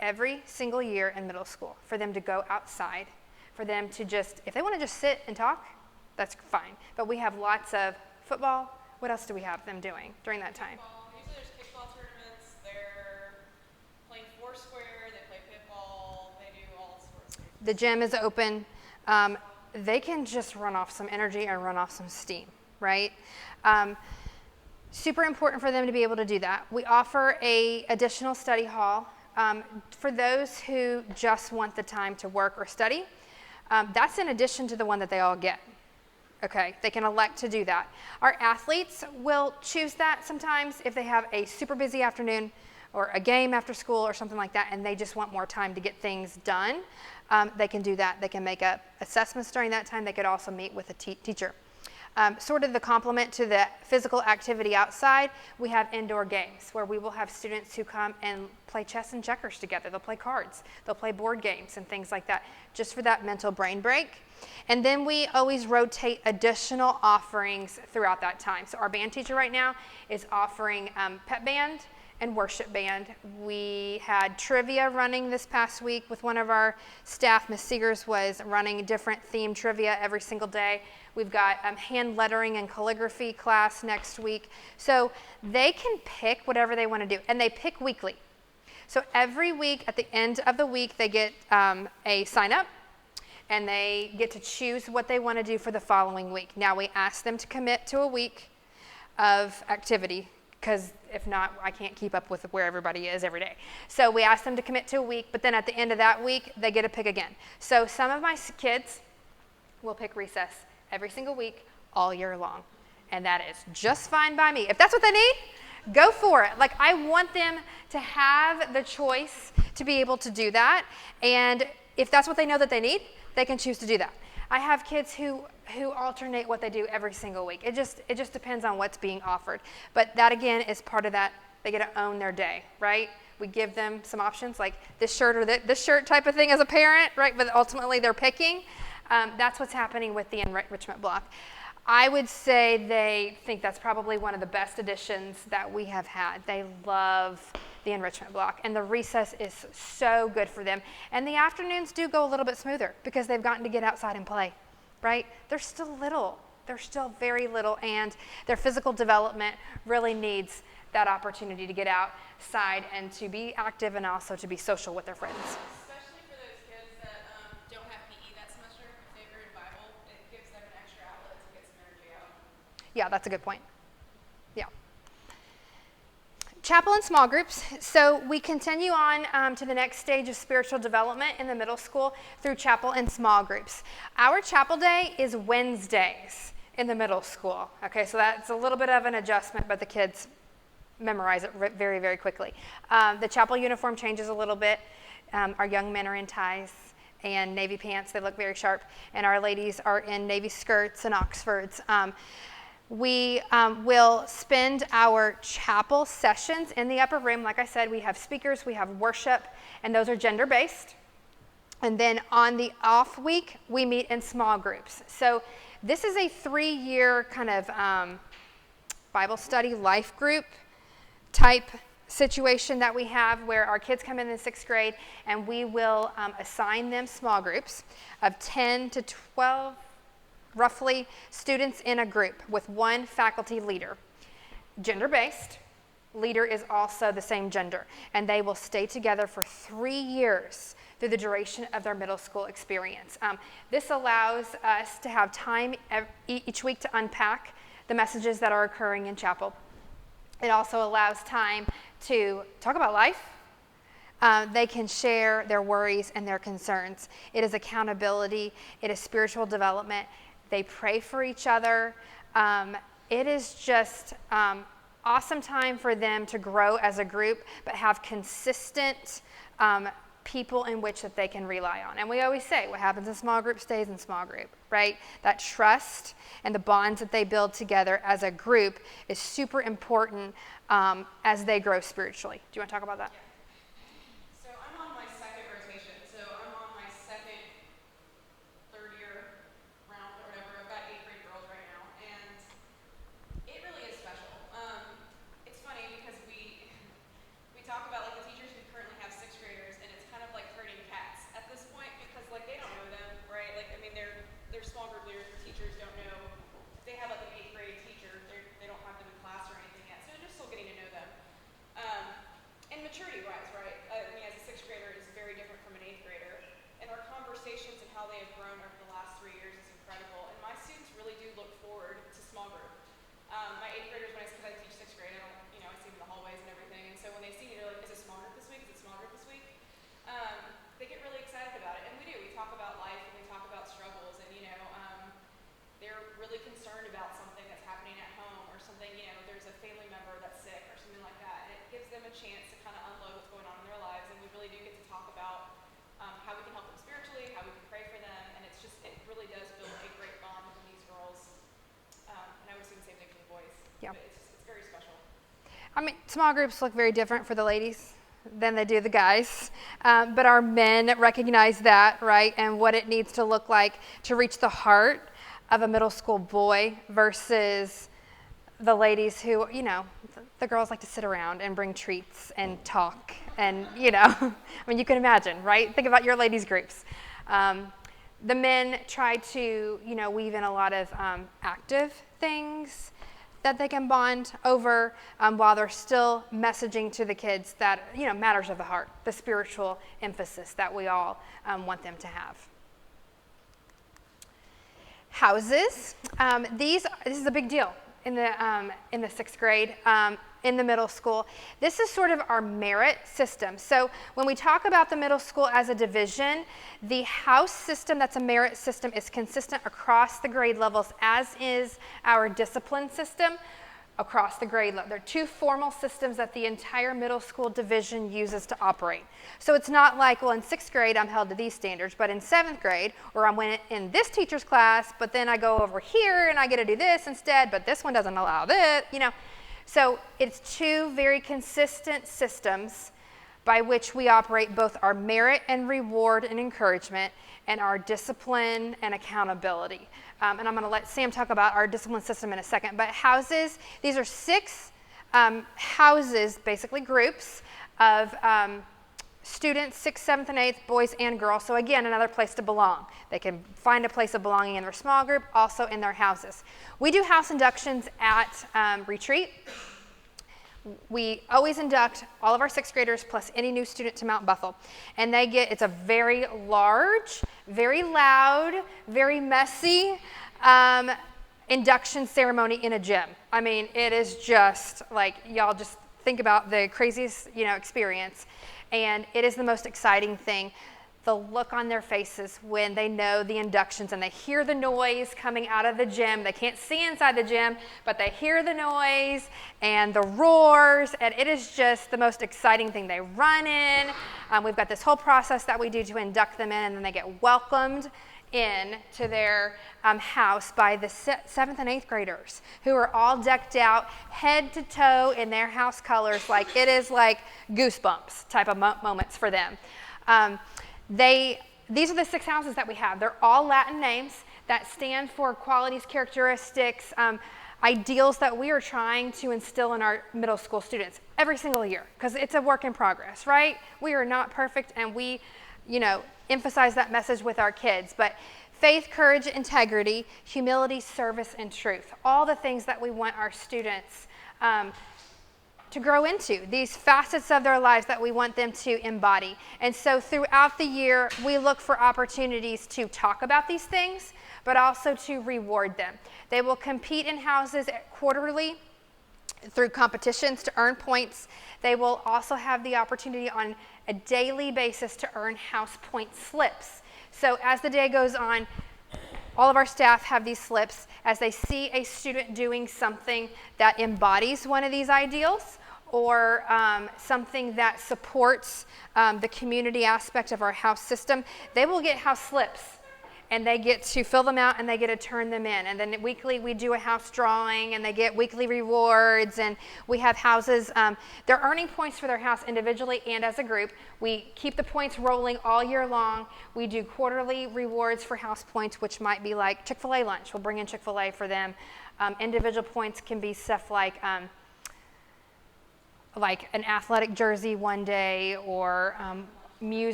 Every single year in middle school for them to go outside, for them to just, if they want to just sit and talk, that's fine. But we have lots of football. What else do we have them doing during that time? Usually there's kickball tournaments. They're playing Foursquare. They play pitball. They do all sorts of things. The gym is open. They can just run off some energy and run off some steam, right? Super important for them to be able to do that. We offer a additional study hall for those who just want the time to work or study. That's in addition to the one that they all get. Okay, they can elect to do that. Our athletes will choose that sometimes if they have a super busy afternoon or a game after school or something like that, and they just want more time to get things done. They can do that. They can make up assessments during that time. They could also meet with a teacher. Sort of the complement to the physical activity outside, we have indoor games where we will have students who come and play chess and checkers together. They'll play cards. They'll play board games and things like that, just for that mental brain break. And then we always rotate additional offerings throughout that time. So our band teacher right now is offering pep band and worship band. We had trivia running this past week with one of our staff. Ms. Seegers was running different themed trivia every single day. We've got hand lettering and calligraphy class next week. So they can pick whatever they want to do, and they pick weekly. So every week, at the end of the week, they get a sign up, and they get to choose what they want to do for the following week. Now we ask them to commit to a week of activity, because if not, I can't keep up with where everybody is every day. So we ask them to commit to a week, but then at the end of that week, they get to pick again. So some of my kids will pick recess every single week, all year long. And that is just fine by me. If that's what they need, go for it. Like, I want them to have the choice to be able to do that. And if that's what they know that they need, they can choose to do that. I have kids who alternate what they do every single week. It just depends on what's being offered. But that, again, is part of that. They get to own their day, right? We give them some options like this shirt or this shirt type of thing as a parent, right? But ultimately they're picking. That's what's happening with the enrichment block. I would say they think that's probably one of the best additions that we have had. They love the enrichment block, and the recess is so good for them. And the afternoons do go a little bit smoother because they've gotten to get outside and play, right? They're still little. They're still very little, and their physical development really needs that opportunity to get outside and to be active and also to be social with their friends. Especially for those kids that don't have PE that semester, if they read Bible, it gives them an extra outlet to get some energy out. Yeah, that's a good point. Yeah. Chapel and small groups. So we continue on to the next stage of spiritual development in the middle school through chapel and small groups. Our chapel day is Wednesdays in the middle school. Okay, so that's a little bit of an adjustment, but the kids memorize it very, very quickly. The chapel uniform changes a little bit. Our young men are in ties. and navy pants. They look very sharp. And our ladies are in navy skirts and Oxfords. We will spend our chapel sessions in the upper room. Like I said, we have speakers, we have worship, and those are gender-based. And then on the off week, we meet in small groups. So this is a 3-year kind of Bible study life group type situation that we have where our kids come in 6th grade, and we will assign them small groups of 10 to 12 roughly students in a group with one faculty leader. Gender-based, leader is also the same gender, and they will stay together for 3 years through the duration of their middle school experience. This allows us to have time each week to unpack the messages that are occurring in chapel. It also allows time to talk about life. They can share their worries and their concerns. It is accountability. It is spiritual development. They pray for each other. It is just awesome time for them to grow as a group, but have consistent people in which that they can rely on. And we always say, what happens in small group stays in small group, right? That trust and the bonds that they build together as a group is super important as they grow spiritually. Do you want to talk about that? Yeah. So I'm on my second rotation. So I'm on my second, third year round or whatever. I've got 8th grade girls right now, and it really is special. It's funny because we talk about like the teachers who currently have 6th graders, and it's kind of like herding cats at this point because like they don't know them, right? Like I mean they're small group leaders. The teachers don't know. If they have like an 8th grade teacher, they don't have them in class or anything yet, so they're just still getting to know them. And maturity-wise, right? I mean, as a 6th grader is very different from an 8th grader, and our conversations and how they have grown over the last 3 years is incredible. And my students really do look forward to small group. My 8th graders, because I teach 6th grade, I see them in the hallways and everything, and so when they see me, they're like, "Is it small group this week? Is it small group this week?" They get really excited about it, and we do. We talk about life and we talk about struggles, and they're really concerned about something that's happening at home or something. There's a family member that's sick or something like that, and it gives them a chance to kind of unload what's going on in their lives, and we really do get to talk about how we can help them spiritually, how we can pray for them, and it really does build a great bond between these girls. And I would say the same thing for the boys. Yeah. But it's very special. I mean, small groups look very different for the ladies than they do the guys. But our men recognize that, right? And what it needs to look like to reach the heart of a middle school boy versus the ladies who, the girls like to sit around and bring treats and talk. And, I mean, you can imagine, right? Think about your ladies' groups. The men try to, weave in a lot of active things that they can bond over while they're still messaging to the kids that, matters of the heart, the spiritual emphasis that we all want them to have. Houses. This is a big deal in the 6th grade. In the middle school. This is sort of our merit system. So when we talk about the middle school as a division, the house system that's a merit system is consistent across the grade levels, as is our discipline system across the grade level. There are 2 formal systems that the entire middle school division uses to operate. So it's not like, well, in 6th grade I'm held to these standards, but in 7th grade, or I'm in this teacher's class, but then I go over here and I get to do this instead, but this one doesn't allow this, So it's 2 very consistent systems by which we operate both our merit and reward and encouragement and our discipline and accountability. And I'm going to let Sam talk about our discipline system in a second. But houses, these are 6 houses, basically groups of students, 6th, 7th, and 8th, boys and girls. So again, another place to belong. They can find a place of belonging in their small group, also in their houses. We do house inductions at Retreat. We always induct all of our 6th graders plus any new student to Mount Bethel. And it's a very large, very loud, very messy induction ceremony in a gym. I mean, it is just like, y'all just think about the craziest, experience. And it is the most exciting thing. the look on their faces when they know the inductions and they hear the noise coming out of the gym. They can't see inside the gym, but they hear the noise and the roars, and it is just the most exciting thing. They run in. We've got this whole process that we do to induct them in, and then they get welcomed in to their house by the 7th and 8th graders, who are all decked out head to toe in their house colors. Like, it is like goosebumps type of moments for them. These are the 6 houses that we have. They're all Latin names that stand for qualities, characteristics, ideals that we are trying to instill in our middle school students every single year, because it's a work in progress, right? We are not perfect, and we, emphasize that message with our kids. But faith, courage, integrity, humility, service, and truth. All the things that we want our students to grow into, these facets of their lives that we want them to embody. And so throughout the year, we look for opportunities to talk about these things, but also to reward them. They will compete in houses quarterly through competitions to earn points. They will also have the opportunity on a daily basis to earn house point slips. So as the day goes on, all of our staff have these slips. As they see a student doing something that embodies one of these ideals, or something that supports the community aspect of our house system, they will get house slips. And they get to fill them out, and they get to turn them in. And then weekly we do a house drawing, and they get weekly rewards. And we have houses, they're earning points for their house individually and as a group. We keep the points rolling all year long. We do quarterly rewards for house points, which might be like Chick-fil-A lunch. We'll bring in Chick-fil-A for them. Individual points can be stuff like an athletic jersey one day, or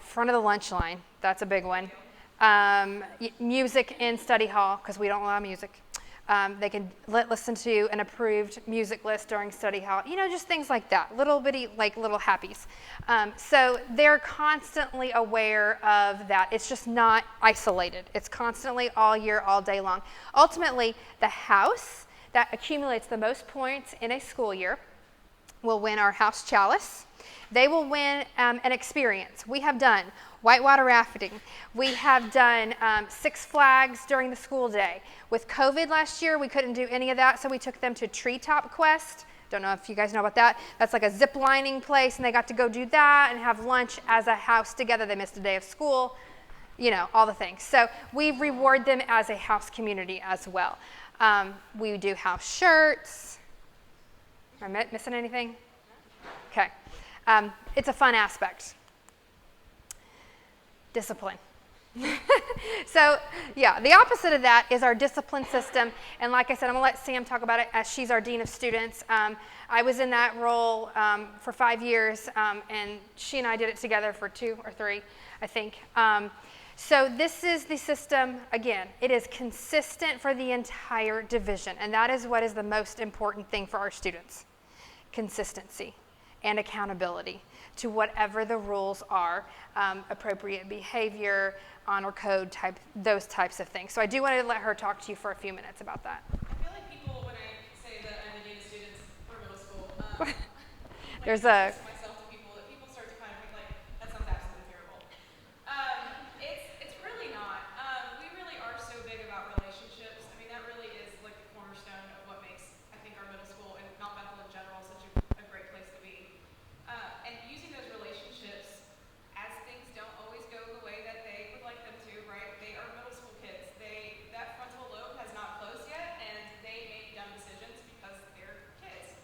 front of the lunch line. That's a big one. Music in study hall, because we don't allow music. They can listen to an approved music list during study hall. Just things like that, little bitty, like little happies. So they're constantly aware of that. It's just not isolated. It's constantly all year, all day long. Ultimately, the house that accumulates the most points in a school year will win our house chalice. They will win an experience. We have done whitewater rafting. We have done Six Flags during the school day. With COVID last year, we couldn't do any of that, so we took them to Treetop Quest. Don't know if you guys know about that. That's like a zip lining place, and they got to go do that and have lunch as a house together. They missed a day of school, all the things. So we reward them as a house community as well. We do house shirts. Am I missing anything? Okay. It's a fun aspect. Discipline. So, the opposite of that is our discipline system. And like I said, I'm going to let Sam talk about it, as she's our Dean of Students. I was in that role for 5 years, and she and I did it together for 2 or 3, I think. So this is the system. Again, it is consistent for the entire division, and that is what is the most important thing for our students. Consistency and accountability to whatever the rules are, appropriate behavior, honor code type, those types of things. So I do want to let her talk to you for a few minutes about that. I feel like people, when I say that I'm the Dean of Students for middle school, There's myself to people, that people start to kind of think like, that sounds absolutely terrible. It's really not. We really are so big about relationships. I mean, that really is like the cornerstone of what makes, I think, our middle school and Mount Bethel in general such a great place to be. And using those relationships, as things don't always go the way that they would like them to, right? They are middle school kids. That frontal lobe has not closed yet, and they make dumb decisions because they're kids.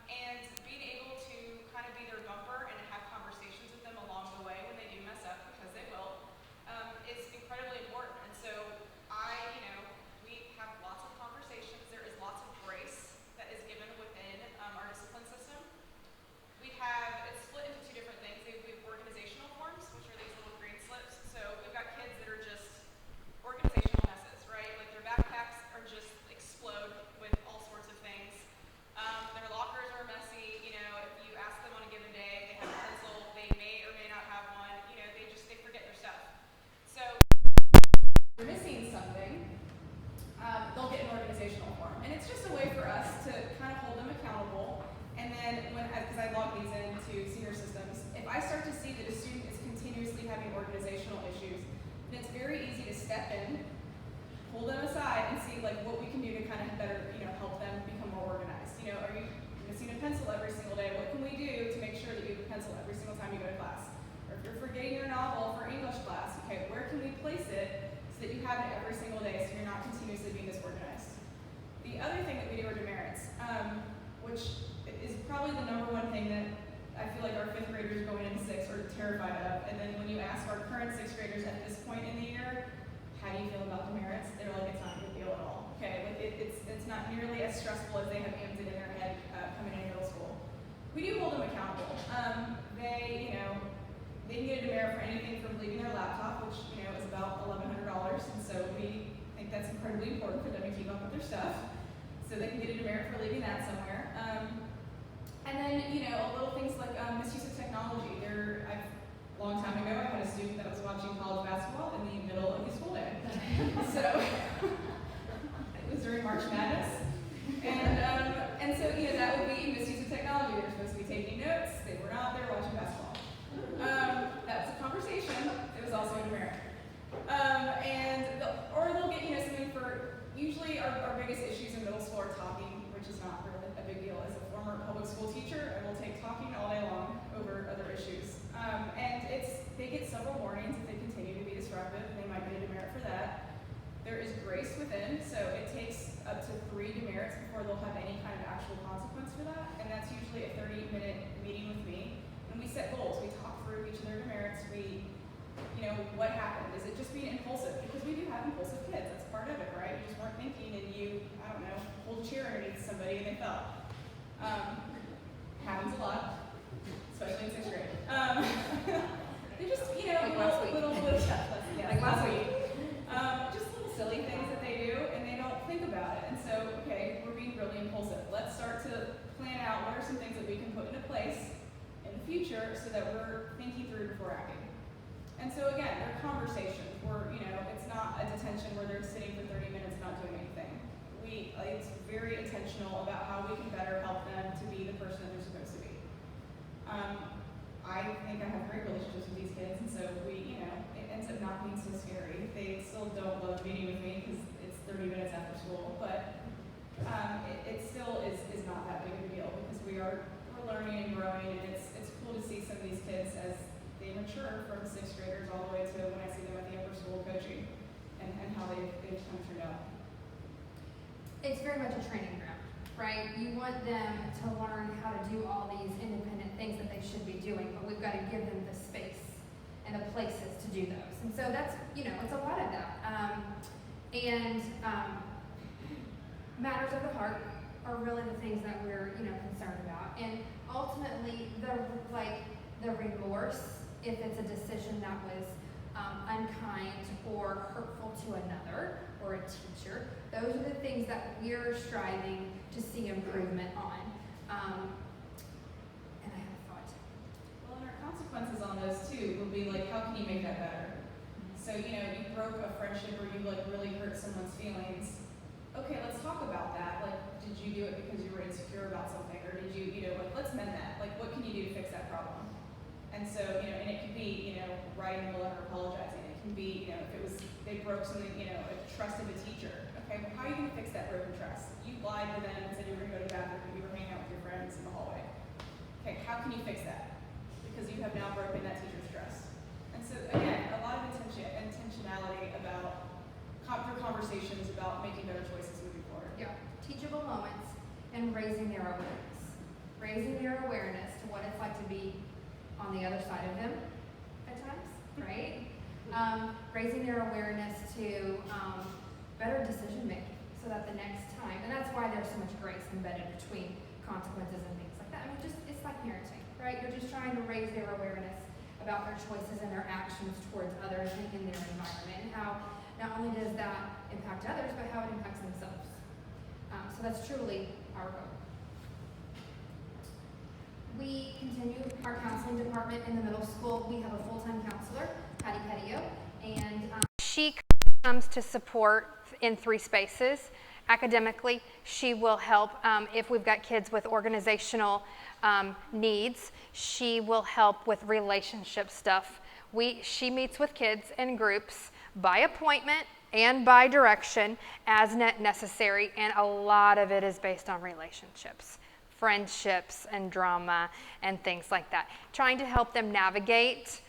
And being able to kind of be their bumper and have conversations with them along the way when they do mess up, because they will, is incredibly important. And so we have lots of conversations. There is lots of grace that is given within our discipline system. It's split into 2 different things. We have organizational forms, which are these little green slips. So we've got kids that are just organizational messes, right? Like their backpacks are just explode with all sorts of things. Their lockers are messy. If you ask them on a given day, they have a pencil, they may or may not have one. They forget their stuff. So if they're missing something, they'll get an organizational form. And it's just a way for us to kind of hold them accountable. And then because I log these into senior systems, if I start to see that a student is continuously continuously having organizational issues, then it's very easy to step in, pull them aside, and see like what we can do to kind of better, help them become more organized. Are you missing a pencil every single day? What can we do to make sure that you have a pencil every single time you go to class? Or if you're forgetting your novel for English class, okay, where can we place it so that you have it every single day so you're not continuously being disorganized? The other thing that we do are demerits, which is probably the number one thing that I feel like our 5th graders going into 6th are terrified of. And then when you ask our current 6th graders at this point in the year, how do you feel about demerits? They're like, it's not a big deal at all. Okay, it's not nearly as stressful as they have amped it in their head coming into middle school. We do hold them accountable. They can get a demerit for anything from leaving their laptop, which is about $1,100, and so we think that's incredibly important for them to keep up with their stuff. So they can get a demerit for leaving that somewhere. And then little things like misuse of technology. A long time ago, I had a student that was watching college basketball in the middle of the school day. So it was during March Madness, and so that would be misuse of technology. They're supposed to be taking notes. They were not there watching basketball. That was a conversation. It was also a demerit. Or they'll get something for. Usually, our biggest issues in middle school are talking, which is not really a big deal. As a former public school teacher, I will take talking all day long over other issues. And they get several warnings if they continue to be disruptive, and they might get a demerit for that. There is grace within, so it takes up to 3 demerits before they'll have any kind of actual consequence for that, and that's usually a 30-minute meeting with me. And we set goals. We talk through each of their demerits. What happened? Is it just being impulsive? Because we do have impulsive kids. That's part of it, right? You just weren't thinking, and you, pulled a chair underneath somebody and they fell. Happens a lot, especially in 6th grade. They're just, little stuff. Like last week. Just little silly things that they do, and they don't think about it. And so, okay, we're being really impulsive. Let's start to plan out what are some things that we can put into place in the future so that we're thinking through before acting. And so again, they're conversations. It's not a detention where they're sitting for 30 minutes not doing anything. It's very intentional about how we can better help them to be the person that they're supposed to be. I think I have great relationships with these kids, and so it ends up not being so scary. They still don't love meeting with me because it's 30 minutes after school, but it still is not that big of a deal because we're learning and growing, and it's cool to see some of these kids as they mature from 6th graders all the way to when I see them at the upper school coaching and how they've kind of turned out. It's very much a training ground, right? You want them to learn how to do all these independent things that they should be doing, but we've got to give them the space and the places to do those. And so that's, it's a lot of that. Matters of the heart are really the things that we're, concerned about. And ultimately, the remorse, if it's a decision that was unkind or hurtful to another or a teacher, those are the things that we're striving to see improvement on. And I have a thought. Well, and our consequences on those too will be like, how can you make that better? So, you broke a friendship or you really hurt someone's feelings. Okay, let's talk about that. Like, did you do it because you were insecure about something, or did you, let's mend that. Like, what can you do to fix that problem? And so, and it could be, writing a letter apologizing. It can be, if they broke something, a trust of a teacher. Okay, well, how are you going to fix that broken trust? You lied to them and said you were going to go to the bathroom and you were hanging out with your friends in the hallway. Okay, how can you fix that? Because you have now broken that teacher's trust. And so, again, a lot of intentionality about conversations about making better choices moving forward. Yeah, teachable moments and raising their awareness. Raising their awareness to what it's like to be on the other side of them at times, right? Raising their awareness to better decision making so that the next time, and that's why there's so much grace embedded between consequences and things like that. I mean, it's like parenting, right? You're just trying to raise their awareness about their choices and their actions towards others and in their environment, and how not only does that impact others, but how it impacts themselves. So that's truly our goal. We continue our counseling department in the middle school. We have a full-time counselor, Patty Petio, and she comes to support in 3 spaces. Academically, she will help if we've got kids with organizational needs. She will help with relationship stuff She meets with kids in groups by appointment and by direction as necessary, and a lot of it is based on relationships, friendships, and drama, and things like that. Trying to help them navigate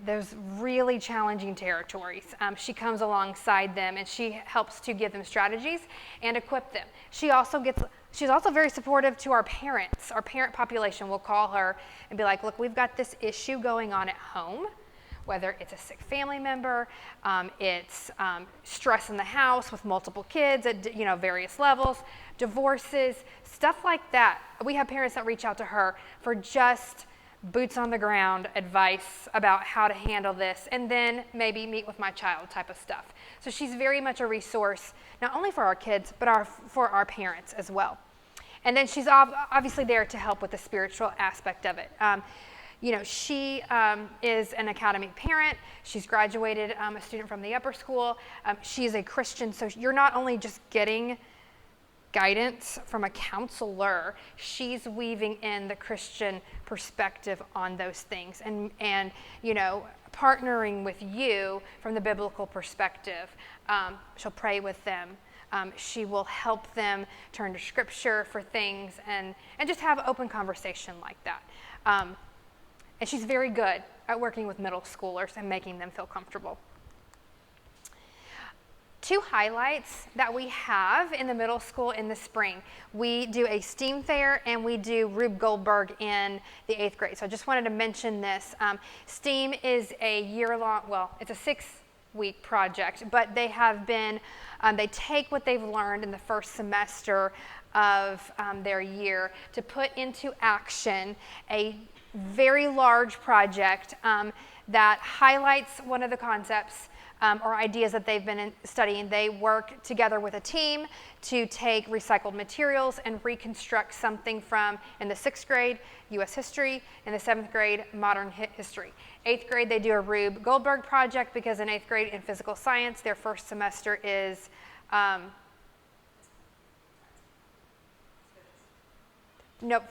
those really challenging territories. She comes alongside them, and she helps to give them strategies and equip them. She's also very supportive to our parents. Our parent population will call her and be like, look, we've got this issue going on at home, whether it's a sick family member, it's stress in the house with multiple kids at various levels, divorces, stuff like that. We have parents that reach out to her for just boots on the ground advice about how to handle this, and then maybe meet with my child type of stuff. So she's very much a resource, not only for our kids, but for our parents as well. And then she's obviously there to help with the spiritual aspect of it. She is an academic parent. She's graduated a student from the upper school. She's a Christian, so you're not only just getting guidance from a counselor, she's weaving in the Christian perspective on those things and partnering with you from the biblical perspective. She'll pray with them. She will help them turn to scripture for things and just have open conversation like that. And she's very good at working with middle schoolers and making them feel comfortable. Two highlights that we have in the middle school in the spring. We do a STEAM fair and we do Rube Goldberg in the 8th grade. So I just wanted to mention this. STEAM is a year-long, it's a 6-week project, but they have been, they take what they've learned in the first semester of their year to put into action a very large project that highlights one of the concepts or ideas that they've been studying. They work together with a team to take recycled materials and reconstruct something from, in the 6th grade, U.S. history, in the 7th grade, modern history. 8th grade, they do a Rube Goldberg project because in 8th grade in physical science, their first semester is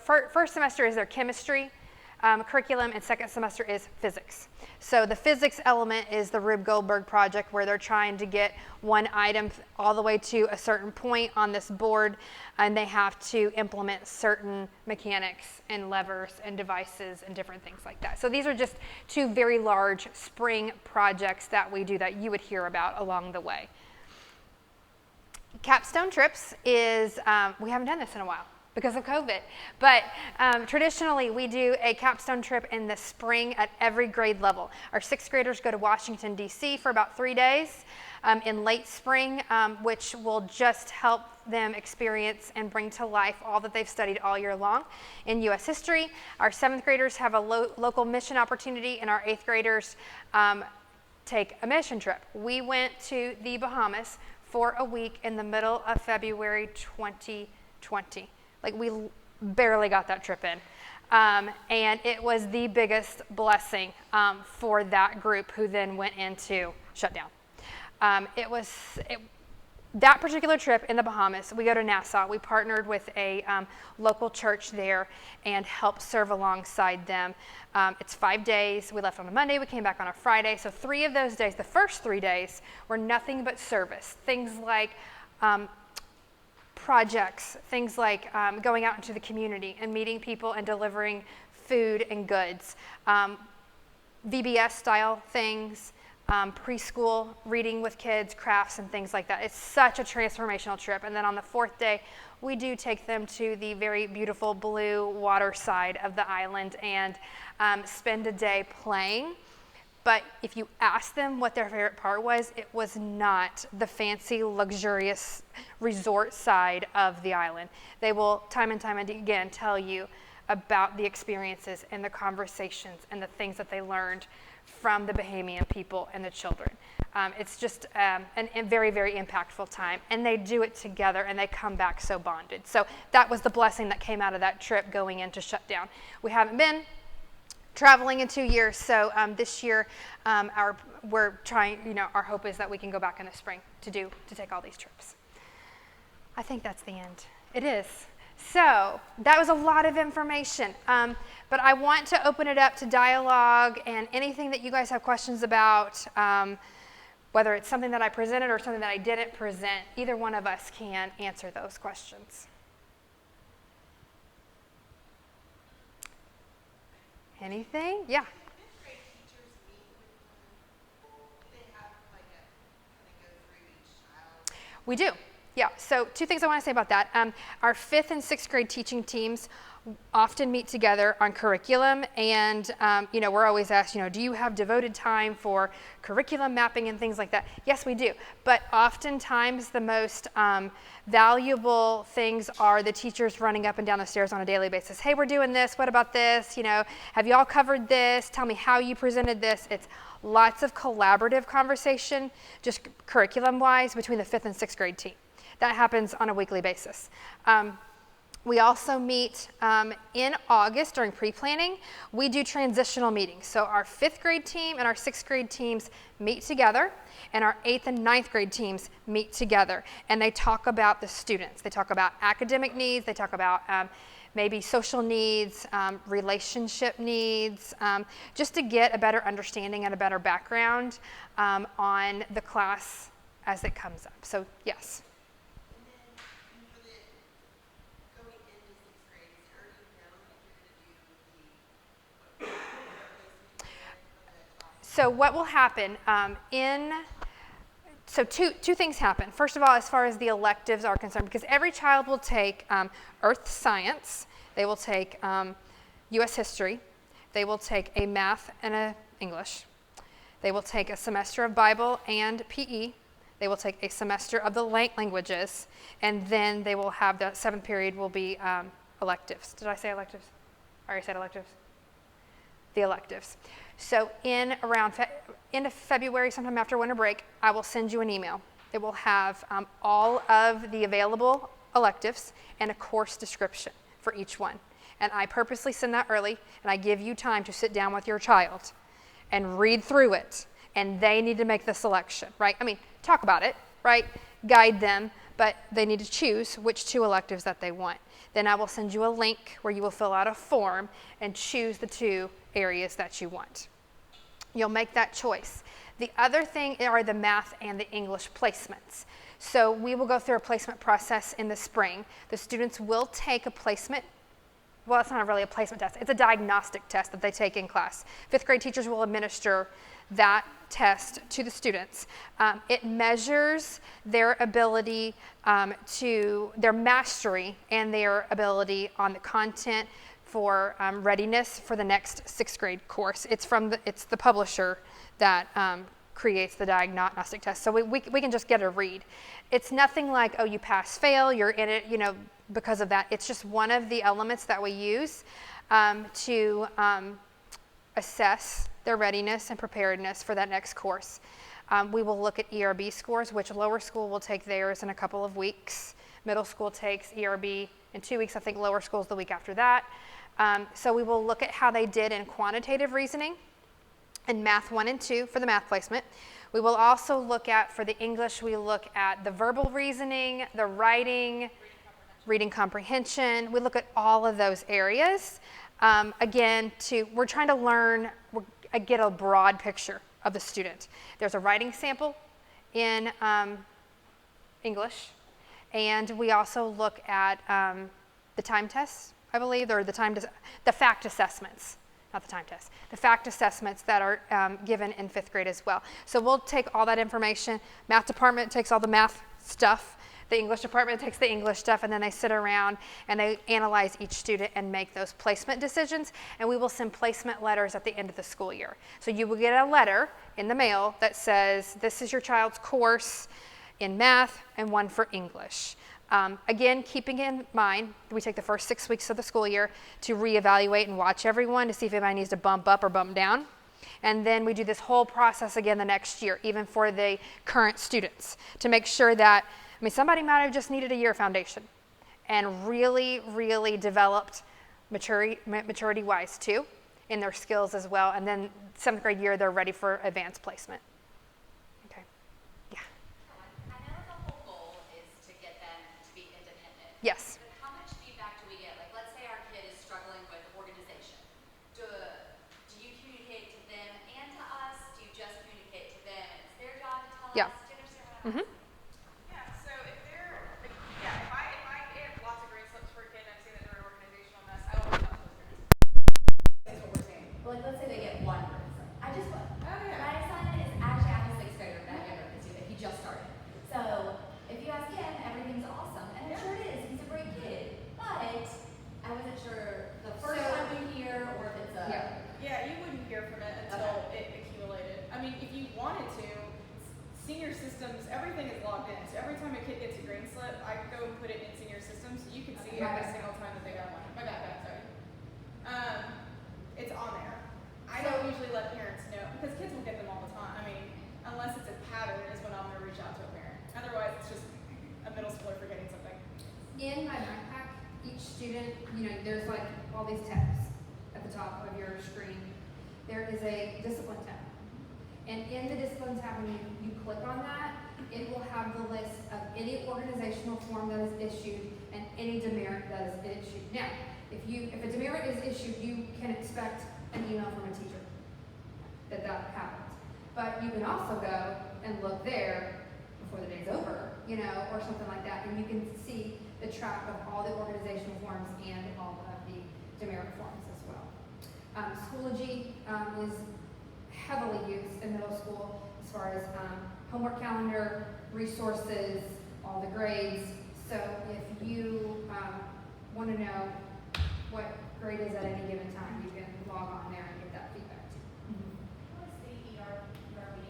first semester is their chemistry curriculum, and second semester is physics. So the physics element is the Rube Goldberg project, where they're trying to get one item all the way to a certain point on this board, and they have to implement certain mechanics and levers and devices and different things like that. So these are just two very large spring projects that we do that you would hear about along the way. Capstone trips is, we haven't done this in a while because of COVID. But traditionally, we do a capstone trip in the spring at every grade level. Our 6th graders go to Washington, D.C. for about 3 days in late spring, which will just help them experience and bring to life all that they've studied all year long in U.S. history. Our 7th graders have a local mission opportunity, and our 8th graders take a mission trip. We went to the Bahamas for a week in the middle of February 2020. Like, we barely got that trip in. And it was the biggest blessing for that group, who then went into shutdown. That particular trip in the Bahamas, we go to Nassau. We partnered with a local church there and helped serve alongside them. It's 5 days. We left on a Monday. We came back on a Friday. So 3 of those days, the first 3 days, were nothing but service. Things like projects, things like going out into the community and meeting people and delivering food and goods, VBS style things, preschool reading with kids, crafts and things like that. It's such a transformational trip. And then on the 4th day, we do take them to the very beautiful blue water side of the island and spend a day playing. But if you ask them what their favorite part was, it was not the fancy, luxurious resort side of the island. They will time and time again tell you about the experiences and the conversations and the things that they learned from the Bahamian people and the children. It's just a very, very impactful time. And they do it together, and they come back so bonded. So that was the blessing that came out of that trip going into shutdown. We haven't been traveling in 2 years, so this year we're trying, our hope is that we can go back in the spring to take all these trips. I think that's the end. It is. So that was a lot of information, but I want to open it up to dialogue and anything that you guys have questions about, whether it's something that I presented or something that I didn't present. Either one of us can answer those questions. Anything? Yeah. Fifth grade teachers meet with they have like a kind of go through each child. We do. Yeah, so two things I want to say about that. Our 5th and 6th grade teaching teams often meet together on curriculum, and we're always asked, do you have devoted time for curriculum mapping and things like that? Yes, we do. But oftentimes the most valuable things are the teachers running up and down the stairs on a daily basis. Hey, we're doing this. What about this? Have you all covered this? Tell me how you presented this. It's lots of collaborative conversation, just curriculum-wise, between the 5th and 6th grade team. That happens on a weekly basis. We also meet in August during pre-planning. We do transitional meetings. So our 5th grade team and our 6th grade teams meet together, and our 8th and 9th grade teams meet together. And they talk about the students. They talk about academic needs. They talk about maybe social needs, relationship needs, just to get a better understanding and a better background on the class as it comes up. So yes. And for the going into sixth grade, is it already known if you're going to do the class? So what will happen so two things happen. First of all, as far as the electives are concerned, because every child will take earth science, they will take U.S. history, they will take a math and a English, they will take a semester of Bible and PE, they will take a semester of the languages, and then they will have the 7th period will be electives. Did I say electives? I already said electives. The electives. So in around end of February, sometime after winter break, I will send you an email. It will have all of the available electives and a course description for each one. And I purposely send that early, and I give you time to sit down with your child and read through it, and they need to make the selection, right? I mean, talk about it, right? Guide them, but they need to choose which 2 electives that they want. Then I will send you a link where you will fill out a form and choose the 2 areas that you want. You'll make that choice. The other thing are the math and the English placements. So we will go through a placement process in the spring. The students will take a placement. Well, it's not really a placement test. It's a diagnostic test that they take in class. 5th grade teachers will administer that test to the students. It measures their ability their mastery and their ability on the content for readiness for the next 6th grade course. It's the publisher that creates the diagnostic test. So we can just get a read. It's nothing like, oh, you pass, fail, you're in it, because of that. It's just one of the elements that we use to assess their readiness and preparedness for that next course. We will look at ERB scores, which lower school will take theirs in a couple of weeks. Middle school takes ERB in 2 weeks. I think lower school's the week after that. So we will look at how they did in quantitative reasoning and math 1 and 2 for the math placement. We will also look at, for the English, we look at the verbal reasoning, the writing, reading comprehension. We look at all of those areas. We're trying to learn, get a broad picture of the student. There's a writing sample in English, and we also look at the time tests, I believe, or the fact assessments, not the time tests, the fact assessments that are given in 5th grade as well. So we'll take all that information. Math department takes all the math stuff. The English department takes the English stuff, and then they sit around and they analyze each student and make those placement decisions. And we will send placement letters at the end of the school year. So you will get a letter in the mail that says, this is your child's course in math and 1 for English. Again, keeping in mind, we take the first 6 weeks of the school year to reevaluate and watch everyone to see if anybody needs to bump up or bump down. And then we do this whole process again the next year, even for the current students, to make sure that, somebody might have just needed a year foundation and really, really developed maturity-wise too in their skills as well. And then 7th grade year, they're ready for advanced placement. Okay. Yeah. I know the whole goal is to get them to be independent. Yes. But how much feedback do Yeah. Mm-hmm. Yeah, so if if I get lots of green slips for a kid and I'm seeing that they're an organizational mess, I will reach out to those parents. That's what we're saying. Well, like, let's say they get one grade slip. I just won. Oh, yeah. My son is actually at his sixth grader that younger than you, that he just started. So if you ask him, everything's awesome, and I'm sure it is. He's a great kid, but I wasn't sure the first time we hear or if it's a. Yeah, you wouldn't hear from it until it accumulated. I mean, if you wanted to, senior systems, everything is logged in. So every time a kid gets a green slip, I go and put it in senior systems so you can see every single time that they got one. My backpack, sorry. It's on there. I don't usually let parents know because kids will get them all the time. I mean, unless it's a pattern is when I'm going to reach out to a parent. Otherwise, it's just a middle schooler forgetting something. In my backpack, each student, there's like all these tabs at the top of your screen. There is a discipline tab. And in the discipline tab, when you click on that, it will have the list of any organizational form that is issued and any demerit that is issued. Now, if a demerit is issued, you can expect an email from a teacher that happens. But you can also go and look there before the day's over, or something like that, and you can see the track of all the organizational forms and all of the demerit forms as well. Schoology is heavily used in middle school as far as homework calendar, resources, all the grades. So if you want to know what grade is at any given time, you can log on there and get that feedback too. How is the ER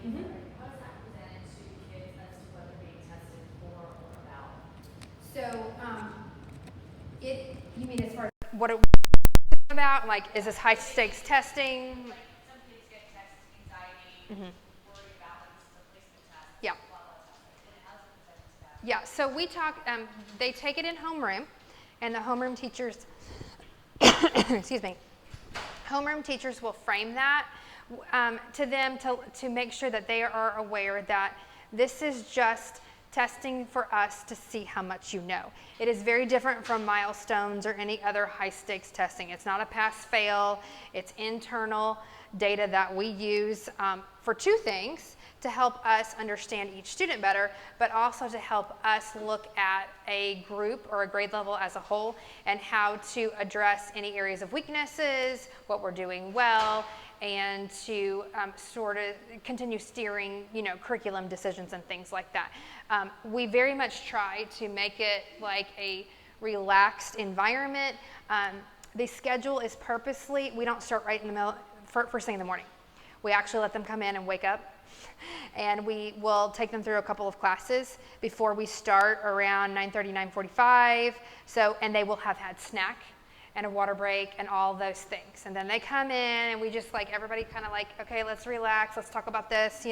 Mhm. how is that presented to kids as to what they're being tested for or about? So you mean as far as What it about? Like, is this high stakes testing? Like some kids get tests, anxiety, Mhm. worried about like this is a placement test, Yeah. blah blah blah. And how's it presented to them? Yeah, so we talk, they take it in homeroom, and the homeroom teachers, excuse me, homeroom teachers will frame that to them to make sure that they are aware that this is just testing for us to see how much you know. It is very different from milestones or any other high stakes testing. It's not a pass-fail, it's internal data that we use for two things: to help us understand each student better, but also to help us look at a group or a grade level as a whole and how to address any areas of weaknesses, what we're doing well, and to sort of continue steering, curriculum decisions and things like that. We very much try to make it like a relaxed environment. The schedule is purposely, we don't start right in the middle, first thing in the morning. We actually let them come in and wake up, and we will take them through a couple of classes before we start around 9:30, 9:45. And they will have had snack and a water break and all those things. And then they come in and we just everybody kind of okay, let's relax, let's talk about this,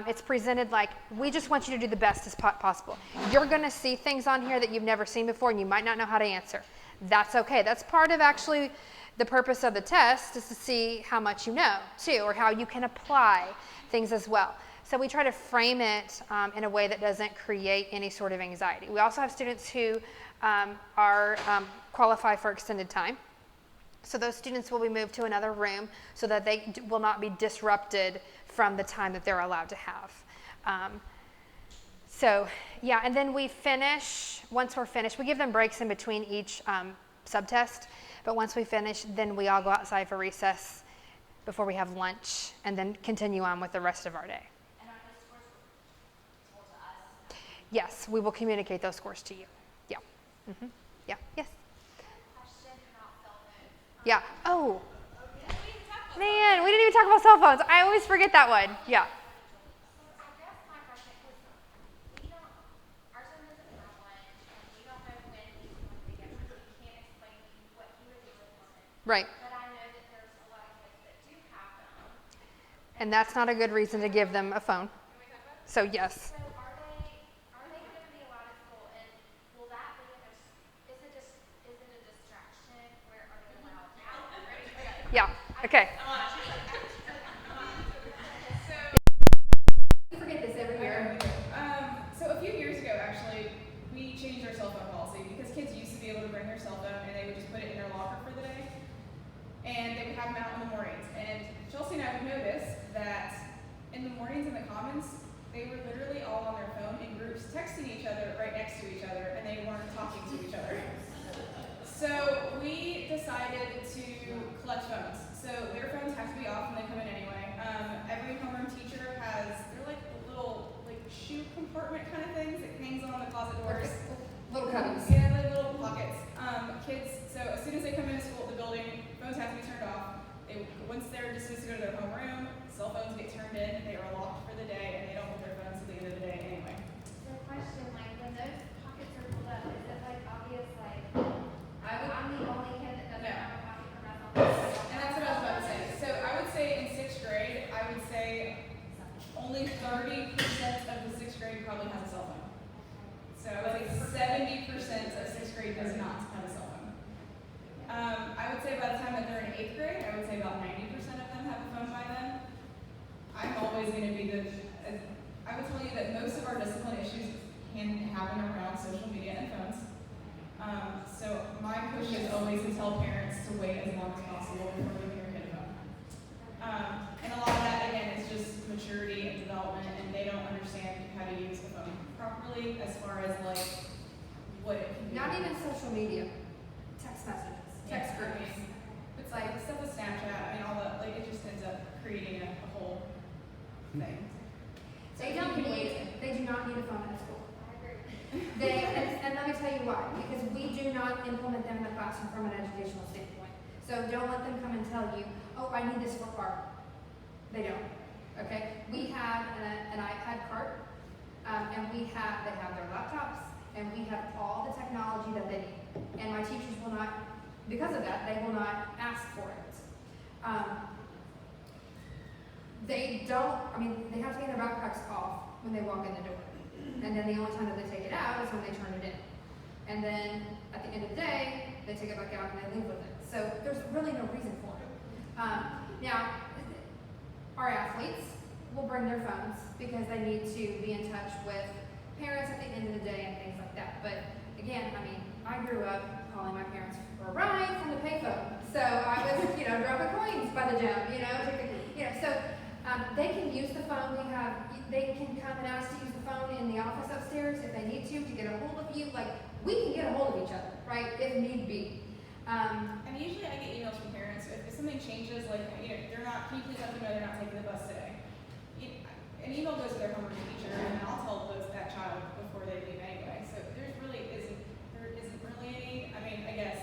It's presented like, we just want you to do the best as possible. You're gonna see things on here that you've never seen before and you might not know how to answer. That's okay. That's part of actually the purpose of the test, is to see how much you know too, or how you can apply things as well. So we try to frame it in a way that doesn't create any sort of anxiety. We also have students who qualify for extended time. So those students will be moved to another room so that they will not be disrupted from the time that they're allowed to have. And then once we're finished, we give them breaks in between each subtest, but once we finish, then we all go outside for recess before we have lunch, and then continue on with the rest of our day. And are those scores told to us? Yes, we will communicate those scores to you. Yeah. Mm-hmm. Yeah. Yes. Question about cell phones. Yeah. Oh. Man, we didn't even talk about cell phones. I always forget that one. Yeah. I guess my question is, our son doesn't have one, and we don't know when he's going to get one. He can't explain what he would do with one. Right. But I know that there's a lot of kids that do have them. And that's not a good reason to give them a phone. So yes. So are they going to be allowed at school, and will that be is it a distraction where are they allowed now? Yeah. Okay. we forget this every year. So a few years ago, actually, we changed our cell phone policy because kids used to be able to bring their cell phone and they would just put it in their locker for the day, and they would have them out in the mornings. And Chelsea and I would notice that in the mornings in the commons, they they were literally all on their phone in groups texting each other right next to each other, and they weren't talking to each other. So we decided to collect phones. So their phones have to be off when they come in anyway. Every homeroom teacher has, they're like the little like shoe compartment kind of things that hangs on the closet doors. Little cubbies. Yeah, like little pockets. Kids, so as soon as they come into school, the building, phones have to be turned off. Once they're dismissed to go to their homeroom, cell phones get turned in, they are locked for the day, and they don't hold their phones till the end of the day anyway. So question, like when those pockets are pulled up, is it like obvious, like I'm the only kid that doesn't No. have a pocket for myself? And that's what I was about to say. So I would say in 6th grade, I would say only 30% of the 6th grade probably has a cell phone. So I would say 70% of 6th grade does not have a cell phone. I would say by the time that they're in 8th grade, I would say about 90% of them have a phone by then. I'm always going to be I would tell you that most of our discipline issues can happen around social media and phones. So my push is always to tell parents to wait as long as possible before giving your kid a phone. And a lot of that, again, is just maturity and development, and they don't understand how to use the phone properly as far as like what it can do. Not even social media, text messages, text Yeah, I groups. mean, it's like the stuff with Snapchat, I mean, all that, like, it just ends up creating a whole thing. They don't they do not need a phone at school. And let me tell you why, because we do not implement them in the classroom from an educational standpoint. So don't let them come and tell you, oh, I need this for art. They don't, okay? We have an iPad cart, and they have their laptops, and we have all the technology that they need. And my teachers will not, because of that, they will not ask for it. They have to get their backpacks off when they walk in the door. And then the only time that they take it out is when they turn it in. And then at the end of the day, they take it back out and they leave with it. So there's really no reason for it. Now, our athletes will bring their phones because they need to be in touch with parents at the end of the day and things like that. But again, I mean, I grew up calling my parents for a ride from the payphone. So I was, dropping coins by the gym, so they can use the phone. They can come and ask to use the phone in the office upstairs if they need to get a hold of you. Like, we can get a hold of each other, right, if need be. And usually I get emails from parents, if something changes, like, they're not, can you please let them know they're not taking the bus today? An email goes to their homeroom teacher, and I'll tell that child before they leave anyway. So there isn't really any, I guess,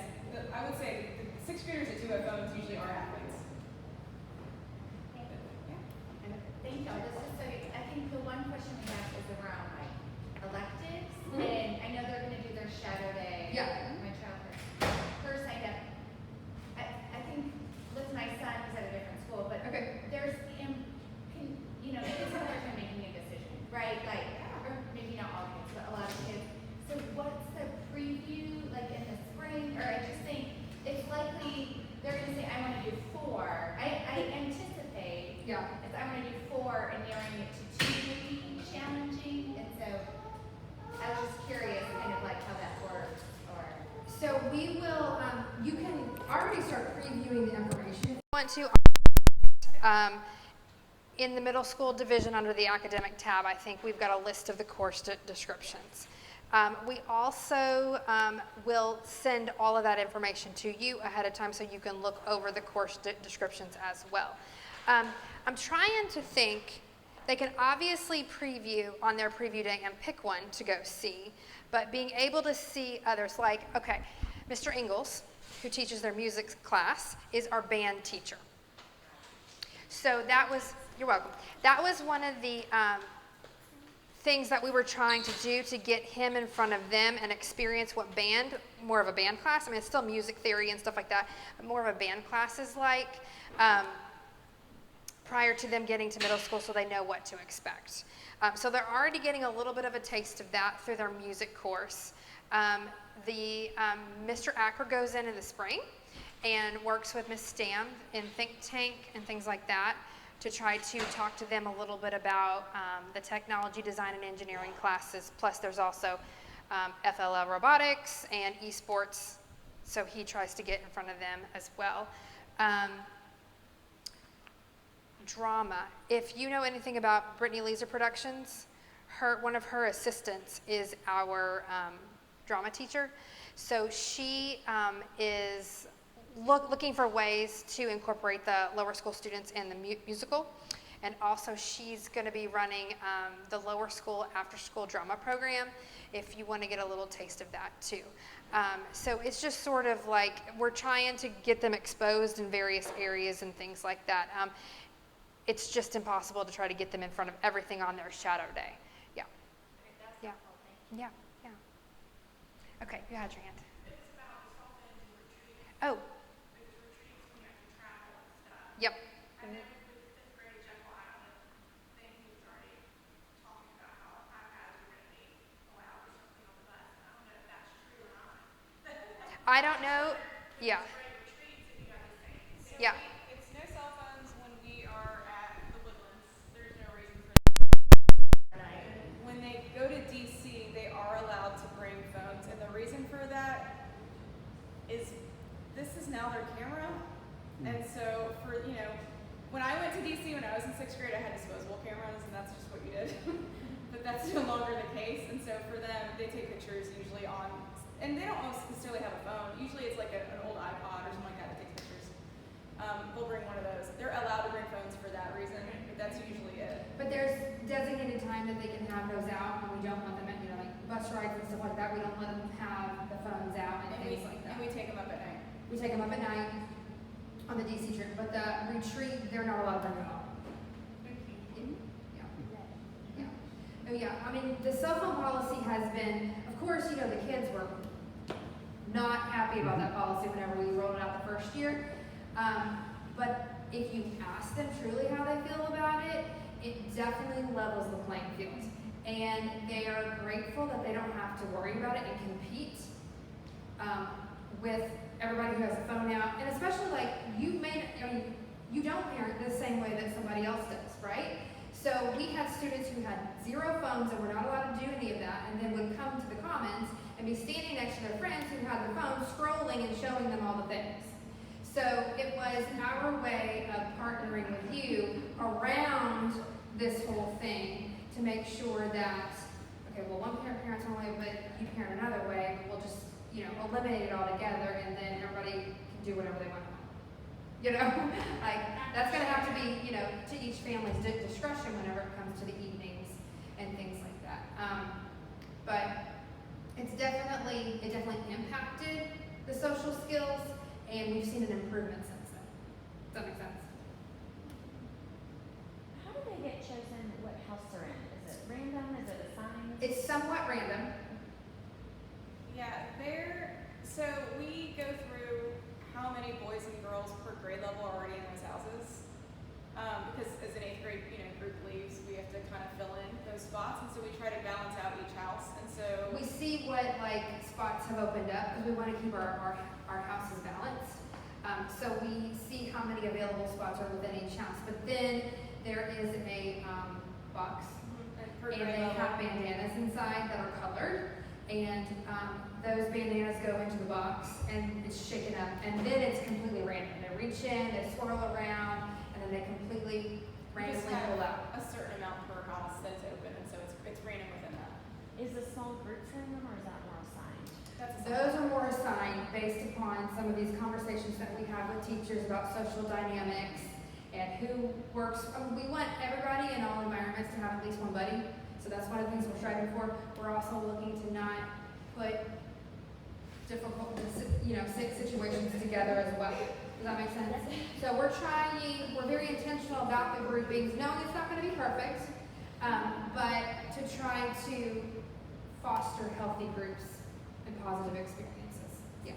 I would say the 6th graders that do have phones usually are athletes. Thank you. This is so, I think the one question we have is around like electives, Mhm. and I know they're going to do their shadow day. Yeah. My child first I think with my son, he's at a different school, but Okay. there's kids have a hard time making a decision, right? Like, or maybe not all kids, but a lot of kids. So what's the preview like in the spring? Or I just think it's likely they're going to say, I want to do 4. I anticipate. Yeah. I want to do 4 and narrowing it to 2 may be challenging, and so I was just curious kind of like how that works, or. So we will, you can already start previewing the information. Want to, in the middle school division under the academic tab, I think we've got a list of the course descriptions. We also will send all of that information to you ahead of time so you can look over the course descriptions as well. I'm trying to think, they can obviously preview on their preview day and pick one to go see, but being able to see others, like, okay, Mr. Ingalls, who teaches their music class, is our band teacher. So you're welcome. That was one of the things that we were trying to do to get him in front of them and experience what more of a band class, it's still music theory and stuff like that, but more of a band class is like, prior to them getting to middle school so they know what to expect. So they're already getting a little bit of a taste of that through their music course. Mr. Acker goes in the spring and works with Ms. Stam in Think Tank and things like that to try to talk to them a little bit about the technology, design, and engineering classes. Plus there's also FLL robotics and esports, so he tries to get in front of them as well. drama. If you know anything about Brittany Leeser Productions, one of her assistants is our drama teacher. So she is looking for ways to incorporate the lower school students in the musical. And also she's going to be running the lower school after school drama program if you want to get a little taste of that too. So it's just sort of like we're trying to get them exposed in various areas and things like that. It's just impossible to try to get them in front of everything on their shadow day. Yeah. Yeah. Yeah. Yeah. Okay, you had your hand. Oh. Yep. I don't know. Yeah. Yeah. It's no cell phones when we are at the Woodlands. There's no reason for that. When they go to DC, they are allowed to bring phones, and the reason for that is this is now their camera. And so for, when I went to DC when I was in 6th grade, I had disposable cameras, and that's just what you did. But that's no longer the case, and so for them, they take pictures usually on, and they don't necessarily have a phone. Usually it's like an old iPod or something like that takes pictures. They'll bring one of those. They're allowed to bring phones for that reason, but that's usually it. But there's designated time that they can have those out, and we don't want them at, like bus rides and stuff like that. We don't let them have the phones out and things like that. And we take them up at night. We take them up at night on the DC trip, but the retreat, they're not allowed to bring it home. Yeah. Oh yeah, I mean, the cell phone policy has been, of course, the kids were not happy about that policy whenever we rolled it out the first year. But if you ask them truly how they feel about it, it definitely levels the playing field. And they are grateful that they don't have to worry about it and compete with everybody who has a phone out. And especially you don't parent the same way that somebody else does, right? So we had students who had 0 phones and were not allowed to do any of that, and then would come to the commons and be standing next to their friends who had their phones scrolling and showing them all the things. So it was our way of partnering with you around this whole thing to make sure that, okay, well, one parent parents one way, but you parent another way, we'll just, eliminate it all together, and then everybody can do whatever they want. That's going to have to be, to each family's discretion whenever it comes to the evenings and things like that. But it definitely impacted the social skills, and we've seen an improvement since then. Does that make sense? How do they get chosen what house they're in? Is it random? Is it assigned? It's somewhat random. Yeah, so we go through how many boys and girls per grade level are already in those houses. Because as an 8th grade, group leaves, we have to kind of fill in those spots, and so we try to balance out each house. And so We see what spots have opened up because we want to keep our houses balanced. So we see how many available spots are within each house. But then there is a box, and they have bandanas inside that are colored, and those bandanas go into the box, and it's shaken up, and then it's completely random. They reach in, they swirl around, and then they completely randomly pull out. a certain amount per house that's open, and so it's random within that. Is the small groups random, or is that more assigned? Those are more assigned based upon some of these conversations that we have with teachers about social dynamics and who works. We want everybody in all environments to have at least one buddy. So that's one of the things we're striving for. We're also looking to not put difficult, situations together as well. Does that make sense? So we're very intentional about the groupings, knowing it's not going to be perfect, but to try to foster healthy groups and positive experiences. Yeah.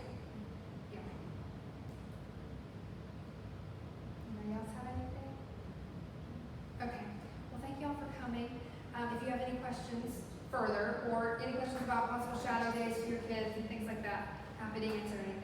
Anybody else have anything? Okay. Well, thank you all for coming. If you have any questions further, or any questions about possible shadow days for your kids and things like that, happy to answer any